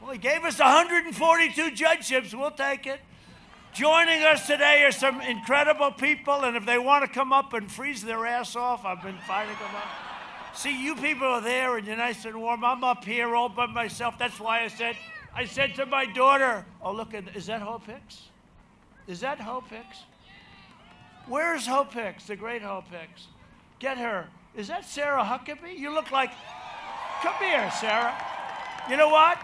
Well, he gave us 142 judgeships. We'll take it. Joining us today are some incredible people, and if they want to come up and freeze their ass off, I've been fighting them up. See, you people are there, and you're nice and warm. I'm up here all by myself. That's why I said to my daughter, oh, look, is that Hope Hicks? Is that Hope Hicks? Where's Hope Hicks, the great Hope Hicks? Get her. Is that Sarah Huckabee? You look like, come here, Sarah. You know what?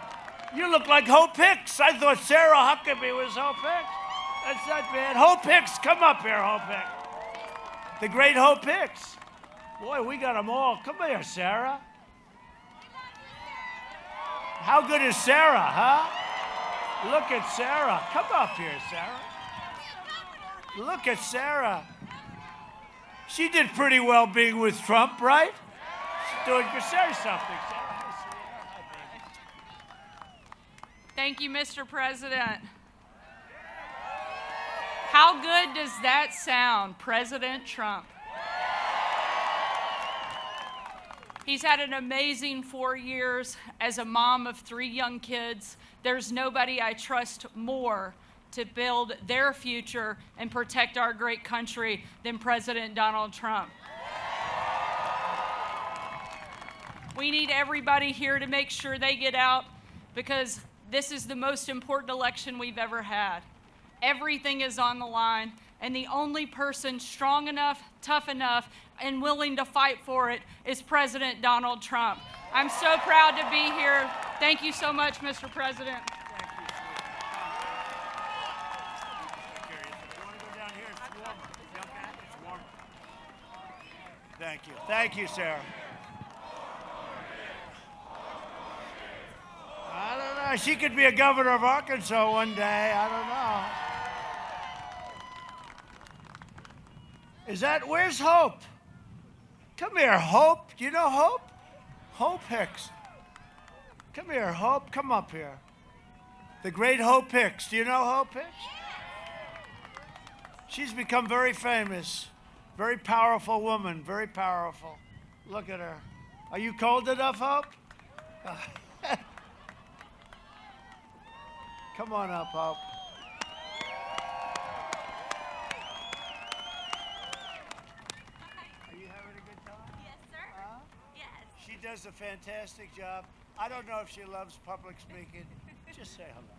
You look like Hope Hicks. I thought Sarah Huckabee was Hope Hicks. That's not bad. Hope Hicks, come up here, Hope Hicks. The great Hope Hicks. Boy, we got them all. Come here, Sarah. How good is Sarah, huh? Look at Sarah. Come up here, Sarah. Look at Sarah. She did pretty well being with Trump, right? She's doing good. Say something, Sarah. Thank you, Mr. President. How good does that sound, President Trump? He's had an amazing 4 years as a mom of 3 young kids. There's nobody I trust more to build their future and protect our great country than President Donald Trump. We need everybody here to make sure they get out, because this is the most important election we've ever had. Everything is on the line, and the only person strong enough, tough enough, and willing to fight for it is President Donald Trump. I'm so proud to be here. Thank you so much, Mr. President. Thank you. Thank you, Sarah. I don't know. She could be a governor of Arkansas one day. I don't know. Where's Hope? Come here, Hope. Do you know Hope? Hope Hicks. Come here, Hope. Come up here. The great Hope Hicks. Do you know Hope Hicks? She's become very famous. Very powerful woman. Very powerful. Look at her. Are you cold enough, Hope? Come on up, Hope. Are you having a good time? Yes, sir. Yes. She does a fantastic job. I don't know if she loves public speaking. Just say hello.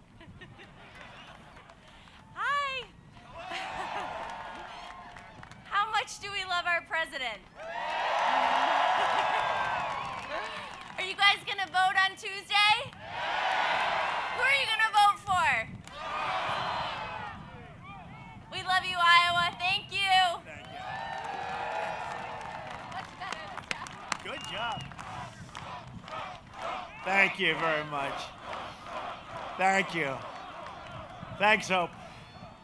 Hi. How much do we love our president? Are you guys going to vote on Tuesday? Who are you going to vote for? We love you, Iowa. Thank you. Thank you. What's better this time? Good job. Thank you very much. Thank you. Thanks, Hope.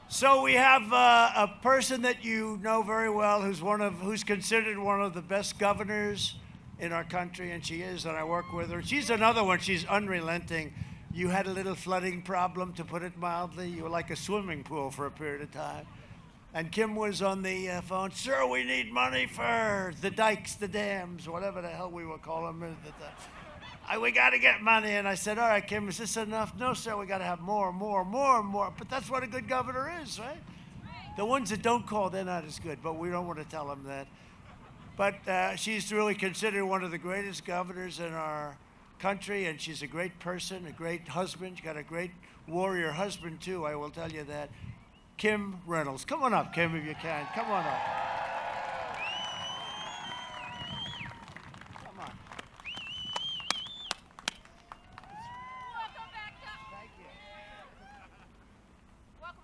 So we have a person that you know very well, who's considered one of the best governors in our country, and she is, and I work with her. She's another one. She's unrelenting. You had a little flooding problem, to put it mildly. You were like a swimming pool for a period of time. And Kim was on the phone. Sir, we need money for the dikes, the dams, whatever the hell we were calling them. We got to get money. And I said, all right, Kim, is this enough? No, sir, we got to have more. But that's what a good governor is, right? The ones that don't call, they're not as good, but we don't want to tell them that. But she's really considered one of the greatest governors in our country, and she's a great person, a great husband. She's got a great warrior husband, too, I will tell you that. Kim Reynolds. Come on up, Kim, if you can. Come on up. Come on. Welcome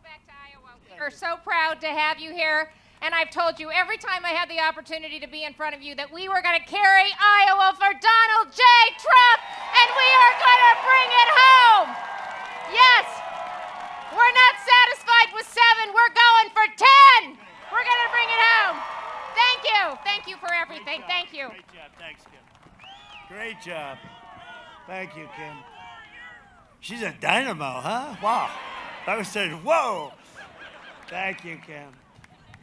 back to Iowa. We are so proud to have you here. And I've told you every time I had the opportunity to be in front of you that we were going to carry Iowa for Donald J. Trump, and we are going to bring it home. Yes, we're not satisfied with 7. We're going for 10. We're going to bring it home. Thank you. Thank you for everything. Thank you. Great job. Thanks, Kim. Great job. Thank you, Kim. She's a dynamo, huh? Wow. I was saying, whoa. Thank you, Kim.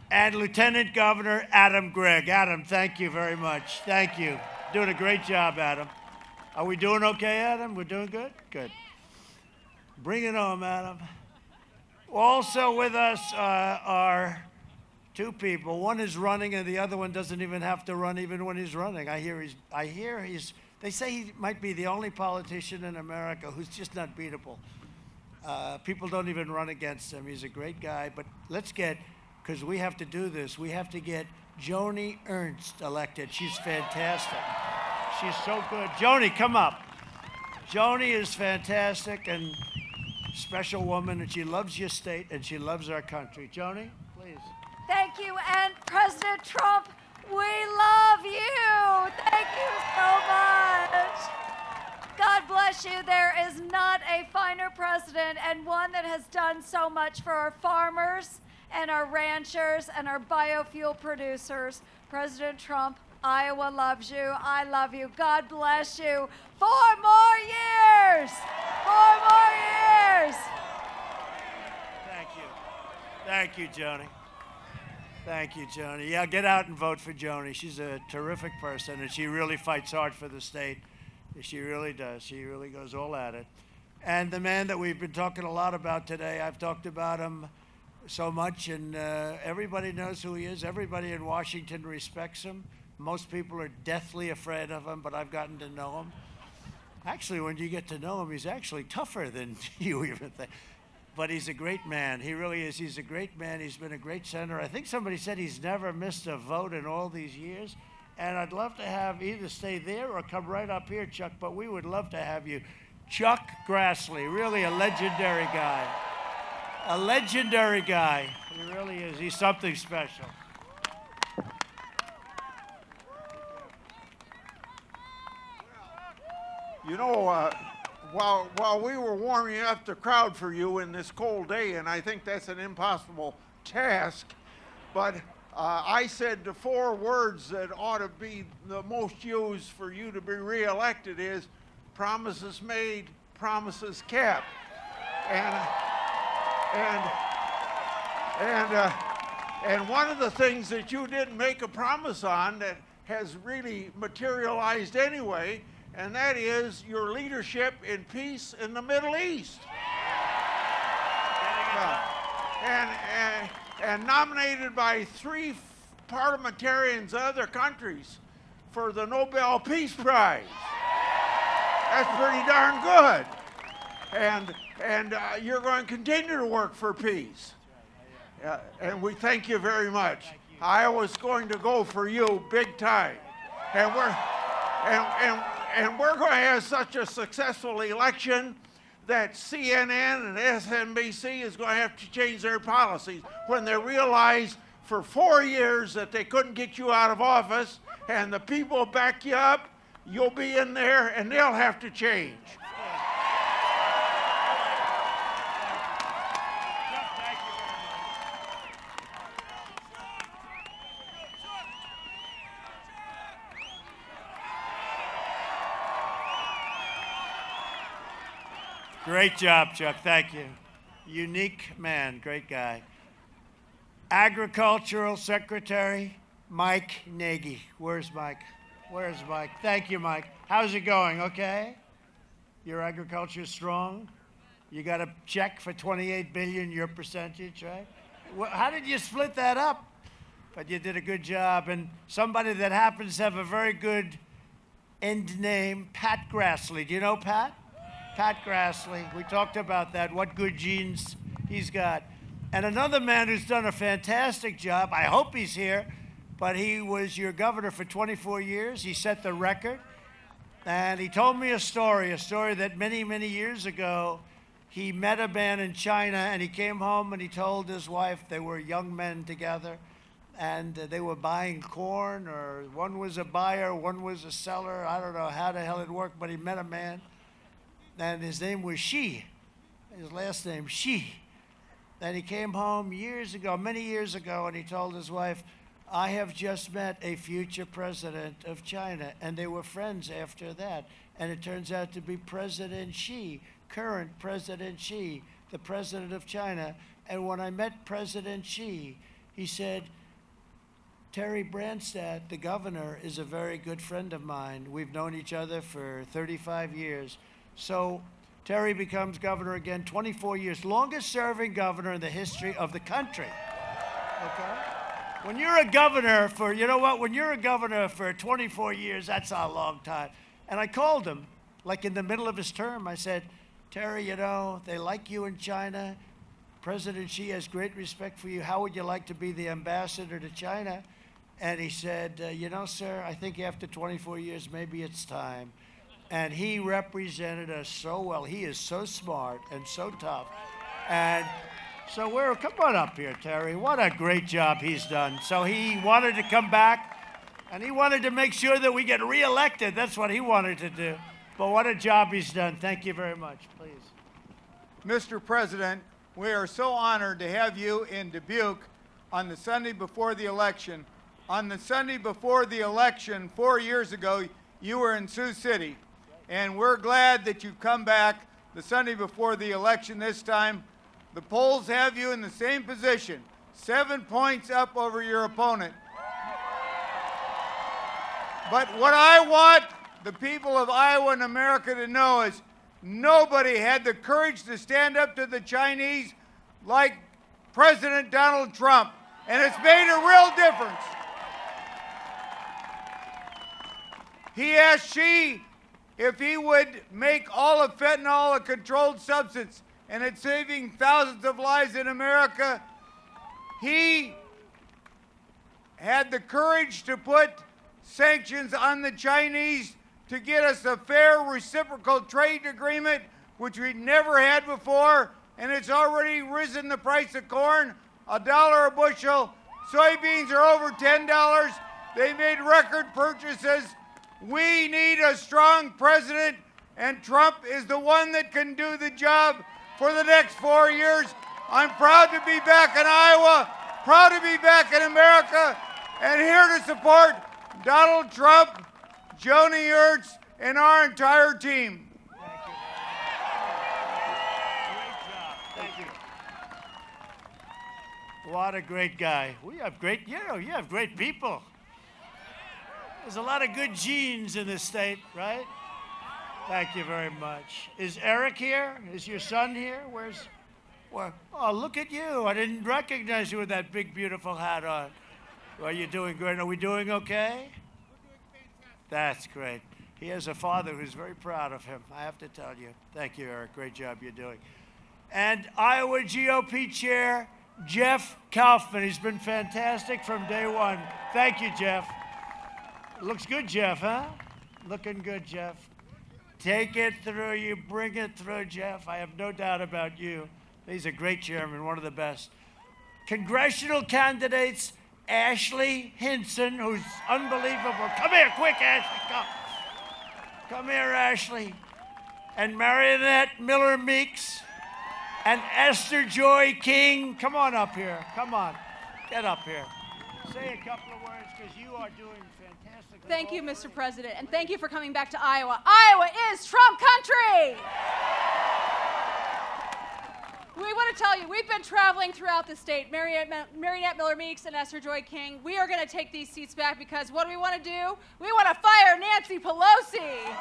And Lieutenant Governor Adam Gregg. Adam, thank you very much. Thank you. Doing a great job, Adam. Are we doing okay, Adam? We're doing good? Good. Bring it home, Adam. Also with us are 2 people. One is running, and the other one doesn't even have to run even when he's running. I hear he's. They say he might be the only politician in America who's just not beatable. People don't even run against him. He's a great guy. But let's get, because we have to do this, we have to get Joni Ernst elected. She's fantastic. She's so good. Joni, come up. Joni is fantastic and special woman, and she loves your state, and she loves our country. Joni, please. Thank you, and President Trump, we love you. Thank you so much. God bless you. There is not a finer president, and one that has done so much for our farmers and our ranchers and our biofuel producers. President Trump, Iowa loves you. I love you. God bless you. 4 more years. 4 more years. Thank you. Thank you, Joni. Thank you, Joni. Yeah, get out and vote for Joni. She's a terrific person, and she really fights hard for the state. She really does. She really goes all at it. And the man that we've been talking a lot about today, I've talked about him so much, and everybody knows who he is. Everybody in Washington respects him. Most people are deathly afraid of him, but I've gotten to know him. Actually, when you get to know him, he's actually tougher than you even think. But he's a great man. He really is. He's a great man. He's been a great senator. I think somebody said he's never missed a vote in all these years. And I'd love to have either stay there or come right up here, Chuck, but we would love to have you. Chuck Grassley, really a legendary guy. A legendary guy. He really is. He's something special. You know, while we were warming up the crowd for you in this cold day, and I think that's an impossible task, but I said the 4 words that ought to be the most used for you to be reelected is promises made, promises kept. And one of the things that you didn't make a promise on that has really materialized anyway, and that is your leadership in peace in the Middle East. And nominated by 3 parliamentarians of other countries for the Nobel Peace Prize. That's pretty darn good. And you're going to continue to work for peace. And we thank you very much. Iowa's going to go for you big time. And we're going to have such a successful election that CNN and SNBC is going to have to change their policies when they realize for 4 years that they couldn't get you out of office, and the people back you up, you'll be in there, and they'll have to change. Great job, Chuck. Thank you. Unique man. Great guy. Agricultural Secretary Mike Nagy. Where's Mike? Where's Mike? Thank you, Mike. How's it going? Okay? Your agriculture is strong? You got a check for $28 billion, your percentage, right? How did you split that up? But you did a good job. And somebody that happens to have a very good end name, Pat Grassley. Do you know Pat? Pat Grassley. We talked about that, what good genes he's got. And another man who's done a fantastic job, I hope he's here, but he was your governor for 24 years. He set the record. And he told me a story that many, many years ago, he met a man in China, and he came home and he told his wife, they were young men together, and they were buying corn, or one was a buyer, one was a seller. I don't know how the hell it worked, but he met a man. And his name was Xi, his last name, Xi. And he came home years ago, many years ago, and he told his wife, I have just met a future president of China. And they were friends after that. And it turns out to be President Xi, current President Xi, the president of China. And when I met President Xi, he said, Terry Branstad, the governor, is a very good friend of mine. We've known each other for 35 years. So Terry becomes governor again, 24 years, longest serving governor in the history of the country. Okay? When you're a governor for, you know what, when you're a governor for 24 years, that's a long time. And I called him, like in the middle of his term. I said, Terry, you know, they like you in China. President Xi has great respect for you. How would you like to be the ambassador to China? And he said, you know, sir, I think after 24 years, maybe it's time. And he represented us so well. He is so smart and so tough. And so come on up here, Terry. What a great job he's done. So he wanted to come back, and he wanted to make sure that we get reelected. That's what he wanted to do. But what a job he's done. Thank you very much, please. Mr. President, we are so honored to have you in Dubuque on the Sunday before the election. On the Sunday before the election 4 years ago, you were in Sioux City. And we're glad that you've come back the Sunday before the election this time. The polls have you in the same position, 7 points up over your opponent. But what I want the people of Iowa and America to know is nobody had the courage to stand up to the Chinese like President Donald Trump. And it's made a real difference. He asked Xi if he would make all of fentanyl a controlled substance, and it's saving thousands of lives in America. He had the courage to put sanctions on the Chinese to get us a fair reciprocal trade agreement, which we'd never had before, and it's already risen the price of corn $1 a bushel. Soybeans are over $10. They made record purchases. We need a strong president, and Trump is the one that can do the job for the next 4 years. I'm proud to be back in Iowa, proud to be back in America, and here to support Donald Trump, Joni Ernst, and our entire team. Thank you. Great job. Thank you. What a great guy. We have great, you have great people. There's a lot of good genes in this state, right? Thank you very much. Is Eric here? Is your son here? Oh, look at you. I didn't recognize you with that big, beautiful hat on. Well, you're doing great. Are we doing okay? We're doing fantastic. That's great. He has a father who's very proud of him, I have to tell you. Thank you, Eric. Great job you're doing. And Iowa GOP Chair Jeff Kaufman. He's been fantastic from day one. Thank you, Jeff. Looks good, Jeff, huh? Looking good, Jeff. Take it through. You bring it through, Jeff. I have no doubt about you. He's a great chairman, one of the best. Congressional candidates, Ashley Hinson, who's unbelievable. Come here, quick, Ashley, come. Come here, Ashley. And Marionette Miller Meeks and Esther Joy King. Come on up here. Come on. Get up here. Say a couple of words because you are doing fantastic. Thank you, Mr. President, and thank you for coming back to Iowa. Iowa is Trump country! We want to tell you, we've been traveling throughout the state. Marionette Miller Meeks and Esther Joy King, we are going to take these seats back because what do we want to do? We want to fire Nancy Pelosi.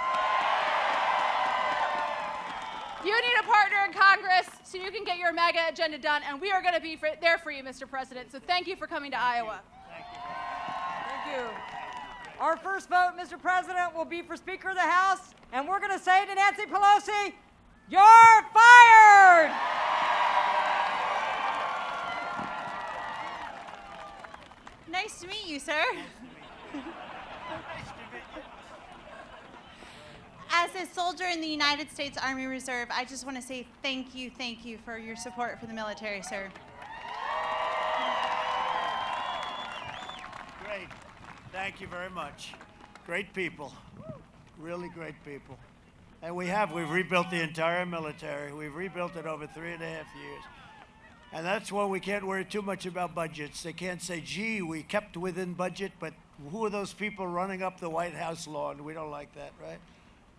You need a partner in Congress so you can get your MAGA agenda done, and we are going to be there for you, Mr. President. So thank you for coming to Iowa. Thank you. Our first vote, Mr. President, will be for Speaker of the House, and we're going to say to Nancy Pelosi, you're fired! Nice to meet you, sir. As a soldier in the United States Army Reserve, I just want to say thank you for your support for the military, sir. Great. Thank you very much. Great people. Really great people. And we've rebuilt the entire military. We've rebuilt it over 3.5 years. And that's why we can't worry too much about budgets. They can't say, gee, we kept within budget, but who are those people running up the White House lawn? We don't like that, right?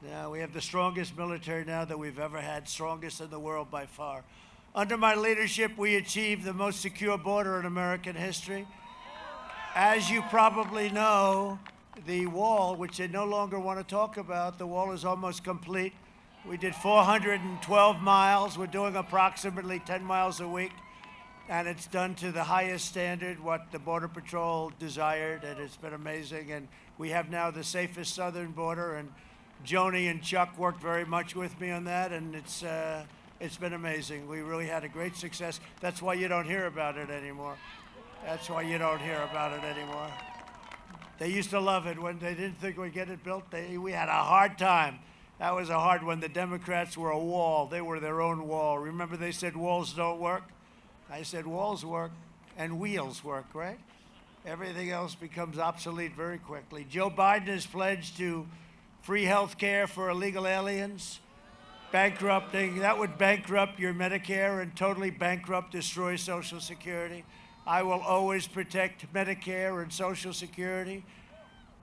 Yeah, we have the strongest military now that we've ever had, strongest in the world by far. Under my leadership, we achieved the most secure border in American history. As you probably know, the wall, which they no longer want to talk about, the wall is almost complete. We did 412 miles. We're doing approximately 10 miles a week. And it's done to the highest standard, what the Border Patrol desired, and it's been amazing. And we have now the safest southern border, and Joni and Chuck worked very much with me on that, and it's been amazing. We really had a great success. That's why you don't hear about it anymore. That's why you don't hear about it anymore. They used to love it when they didn't think we'd get it built. We had a hard time. That was a hard one. The Democrats were a wall. They were their own wall. Remember they said walls don't work? I said walls work and wheels work, right? Everything else becomes obsolete very quickly. Joe Biden has pledged to free health care for illegal aliens, bankrupting. That would bankrupt your Medicare and totally bankrupt, destroy Social Security. I will always protect Medicare and Social Security.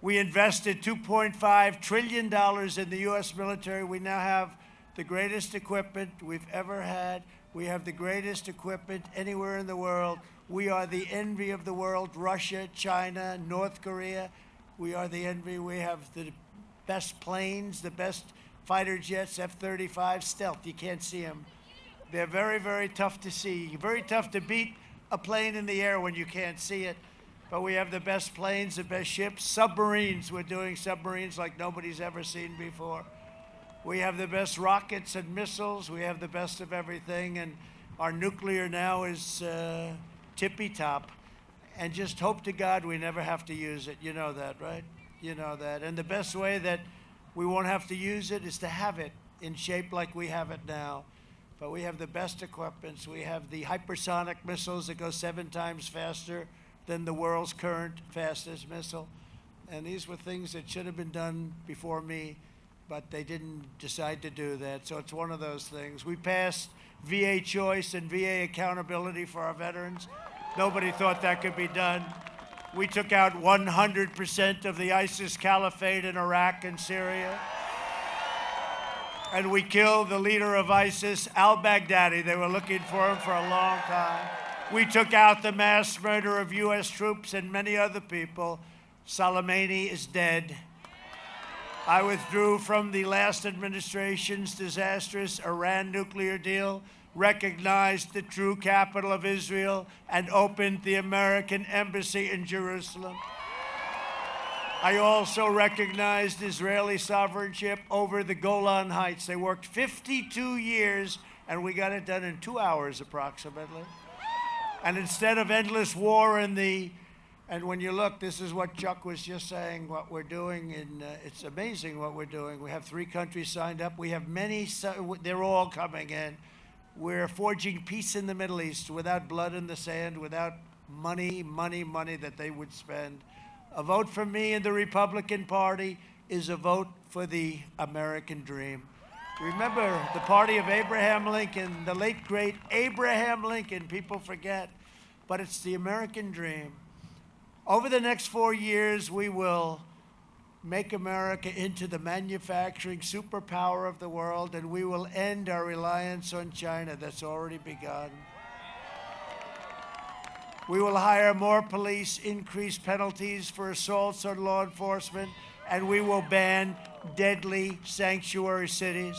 We invested $2.5 trillion in the U.S. military. We now have the greatest equipment we've ever had. We have the greatest equipment anywhere in the world. We are the envy of the world. Russia, China, North Korea. We are the envy. We have the best planes, the best fighter jets, F-35, stealth. You can't see them. They're very, very tough to see. Very tough to beat a plane in the air when you can't see it. But we have the best planes, the best ships, submarines. We're doing submarines like nobody's ever seen before. We have the best rockets and missiles. We have the best of everything. And our nuclear now is tippy top. And just hope to God we never have to use it. You know that, right? You know that. And the best way that we won't have to use it is to have it in shape like we have it now. But we have the best equipments. We have the hypersonic missiles that go 7 times faster than the world's current fastest missile. And these were things that should have been done before me, but they didn't decide to do that. So it's one of those things. We passed VA choice and VA accountability for our veterans. Nobody thought that could be done. We took out 100% of the ISIS caliphate in Iraq and Syria. And we killed the leader of ISIS, al-Baghdadi. They were looking for him for a long time. We took out the mass murder of U.S. troops and many other people. Soleimani is dead. I withdrew from the last administration's disastrous Iran nuclear deal, recognized the true capital of Israel, and opened the American embassy in Jerusalem. I also recognized Israeli sovereignty over the Golan Heights. They worked 52 years, and we got it done in 2 hours approximately. And instead of endless war and when you look, this is what Chuck was just saying, what we're doing, and it's amazing what we're doing. We have 3 countries signed up. We have many, they're all coming in. We're forging peace in the Middle East without blood in the sand, without money that they would spend. A vote for me in the Republican Party is a vote for the American dream. Remember the party of Abraham Lincoln, the late, great Abraham Lincoln. People forget, but it's the American dream. Over the next 4 years, we will make America into the manufacturing superpower of the world, and we will end our reliance on China that's already begun. We will hire more police, increase penalties for assaults on law enforcement, and we will ban deadly sanctuary cities.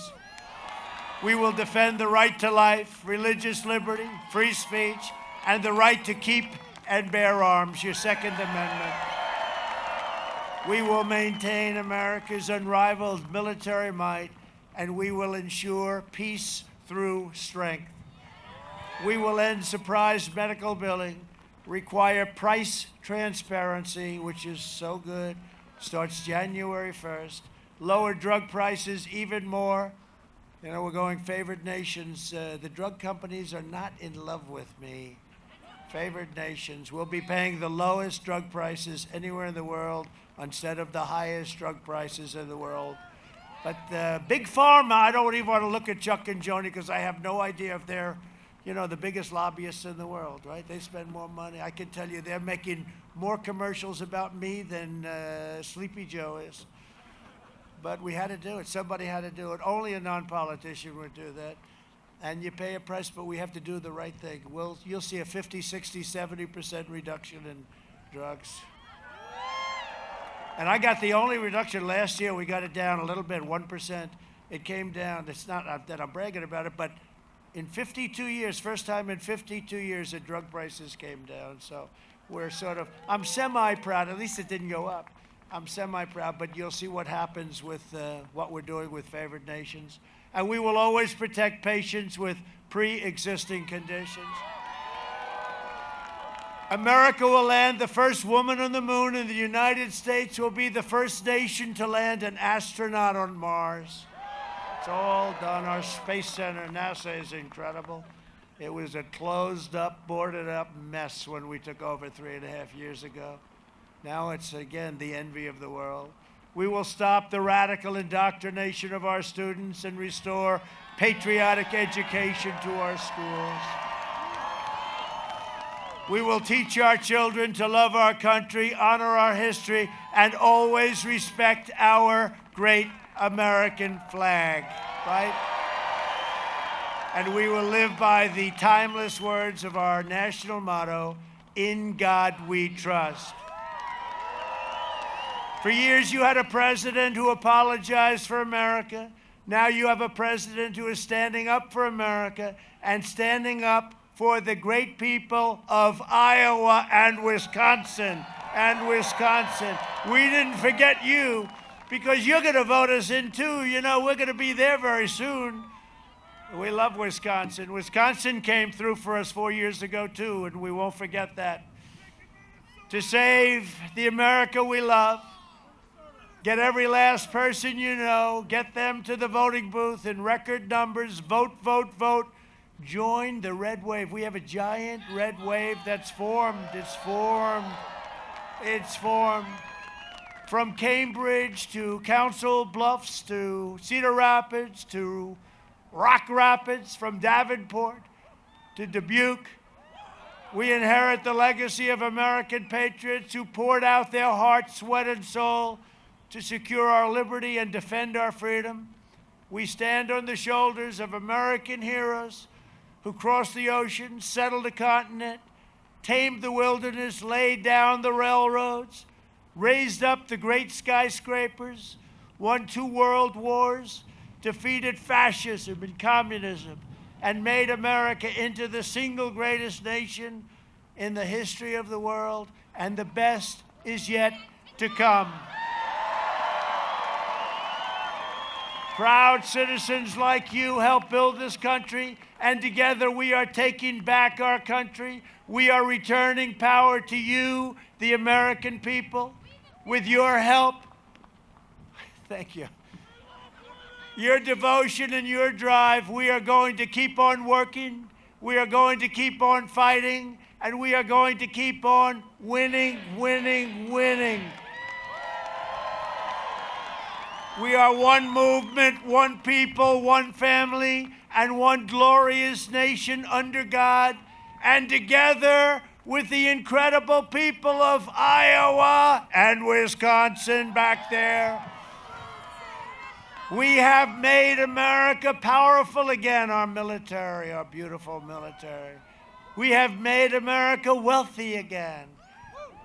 We will defend the right to life, religious liberty, free speech, and the right to keep and bear arms, your Second Amendment. We will maintain America's unrivaled military might, and we will ensure peace through strength. We will end surprise medical billing, require price transparency, which is so good, starts January 1st, lower drug prices even more. You know, we're going favored nations. The drug companies are not in love with me. Favored nations. We'll be paying the lowest drug prices anywhere in the world instead of the highest drug prices in the world. But Big Pharma, I don't even want to look at Chuck and Joni because I have no idea if they're, you know, the biggest lobbyists in the world, right? They spend more money. I can tell you they're making more commercials about me than Sleepy Joe is. But we had to do it. Somebody had to do it. Only a non-politician would do that. And you pay a price, but we have to do the right thing. You'll see a 50, 60, 70% reduction in drugs. And I got the only reduction last year. We got it down a little bit, 1%. It came down. It's not that I'm bragging about it, but in 52 years, first time in 52 years that drug prices came down. So we're I'm semi-proud. At least it didn't go up. I'm semi-proud, but you'll see what happens with what we're doing with favored nations. And we will always protect patients with pre-existing conditions. America will land the first woman on the moon, and the United States will be the first nation to land an astronaut on Mars. It's all done. Our Space Center, NASA, is incredible. It was a closed-up, boarded-up mess when we took over 3.5 years ago. Now it's, again, the envy of the world. We will stop the radical indoctrination of our students and restore patriotic education to our schools. We will teach our children to love our country, honor our history, and always respect our great American flag, right? And we will live by the timeless words of our national motto, "In God we trust." For years, you had a president who apologized for America. Now you have a president who is standing up for America and standing up for the great people of Iowa and Wisconsin. We didn't forget you because you're going to vote us in too. You know, we're going to be there very soon. We love Wisconsin. Wisconsin came through for us 4 years ago too, and we won't forget that. To save the America we love, get every last person you know, get them to the voting booth in record numbers, vote, vote, vote. Join the red wave. We have a giant red wave that's formed. It's formed. From Cambridge to Council Bluffs to Cedar Rapids to Rock Rapids, from Davenport to Dubuque. We inherit the legacy of American patriots who poured out their heart, sweat, and soul to secure our liberty and defend our freedom. We stand on the shoulders of American heroes who crossed the ocean, settled a continent, tamed the wilderness, laid down the railroads, raised up the great skyscrapers, won 2 world wars, defeated fascism and communism, and made America into the single greatest nation in the history of the world, and the best is yet to come. Proud citizens like you help build this country, and together we are taking back our country. We are returning power to you, the American people, with your help. Thank you. Your devotion and your drive, we are going to keep on working, we are going to keep on fighting, and we are going to keep on winning, winning, winning. We are one movement, one people, one family, and one glorious nation under God. And together with the incredible people of Iowa and Wisconsin back there, we have made America powerful again, our military, our beautiful military. We have made America wealthy again.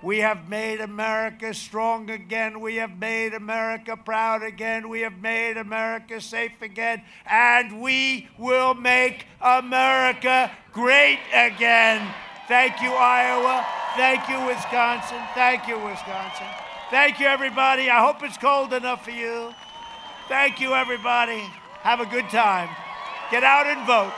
We have made America strong again. We have made America proud again. We have made America safe again. And we will make America great again. Thank you, Iowa. Thank you, Wisconsin. Thank you, Wisconsin. Thank you, everybody. I hope it's cold enough for you. Thank you, everybody. Have a good time. Get out and vote.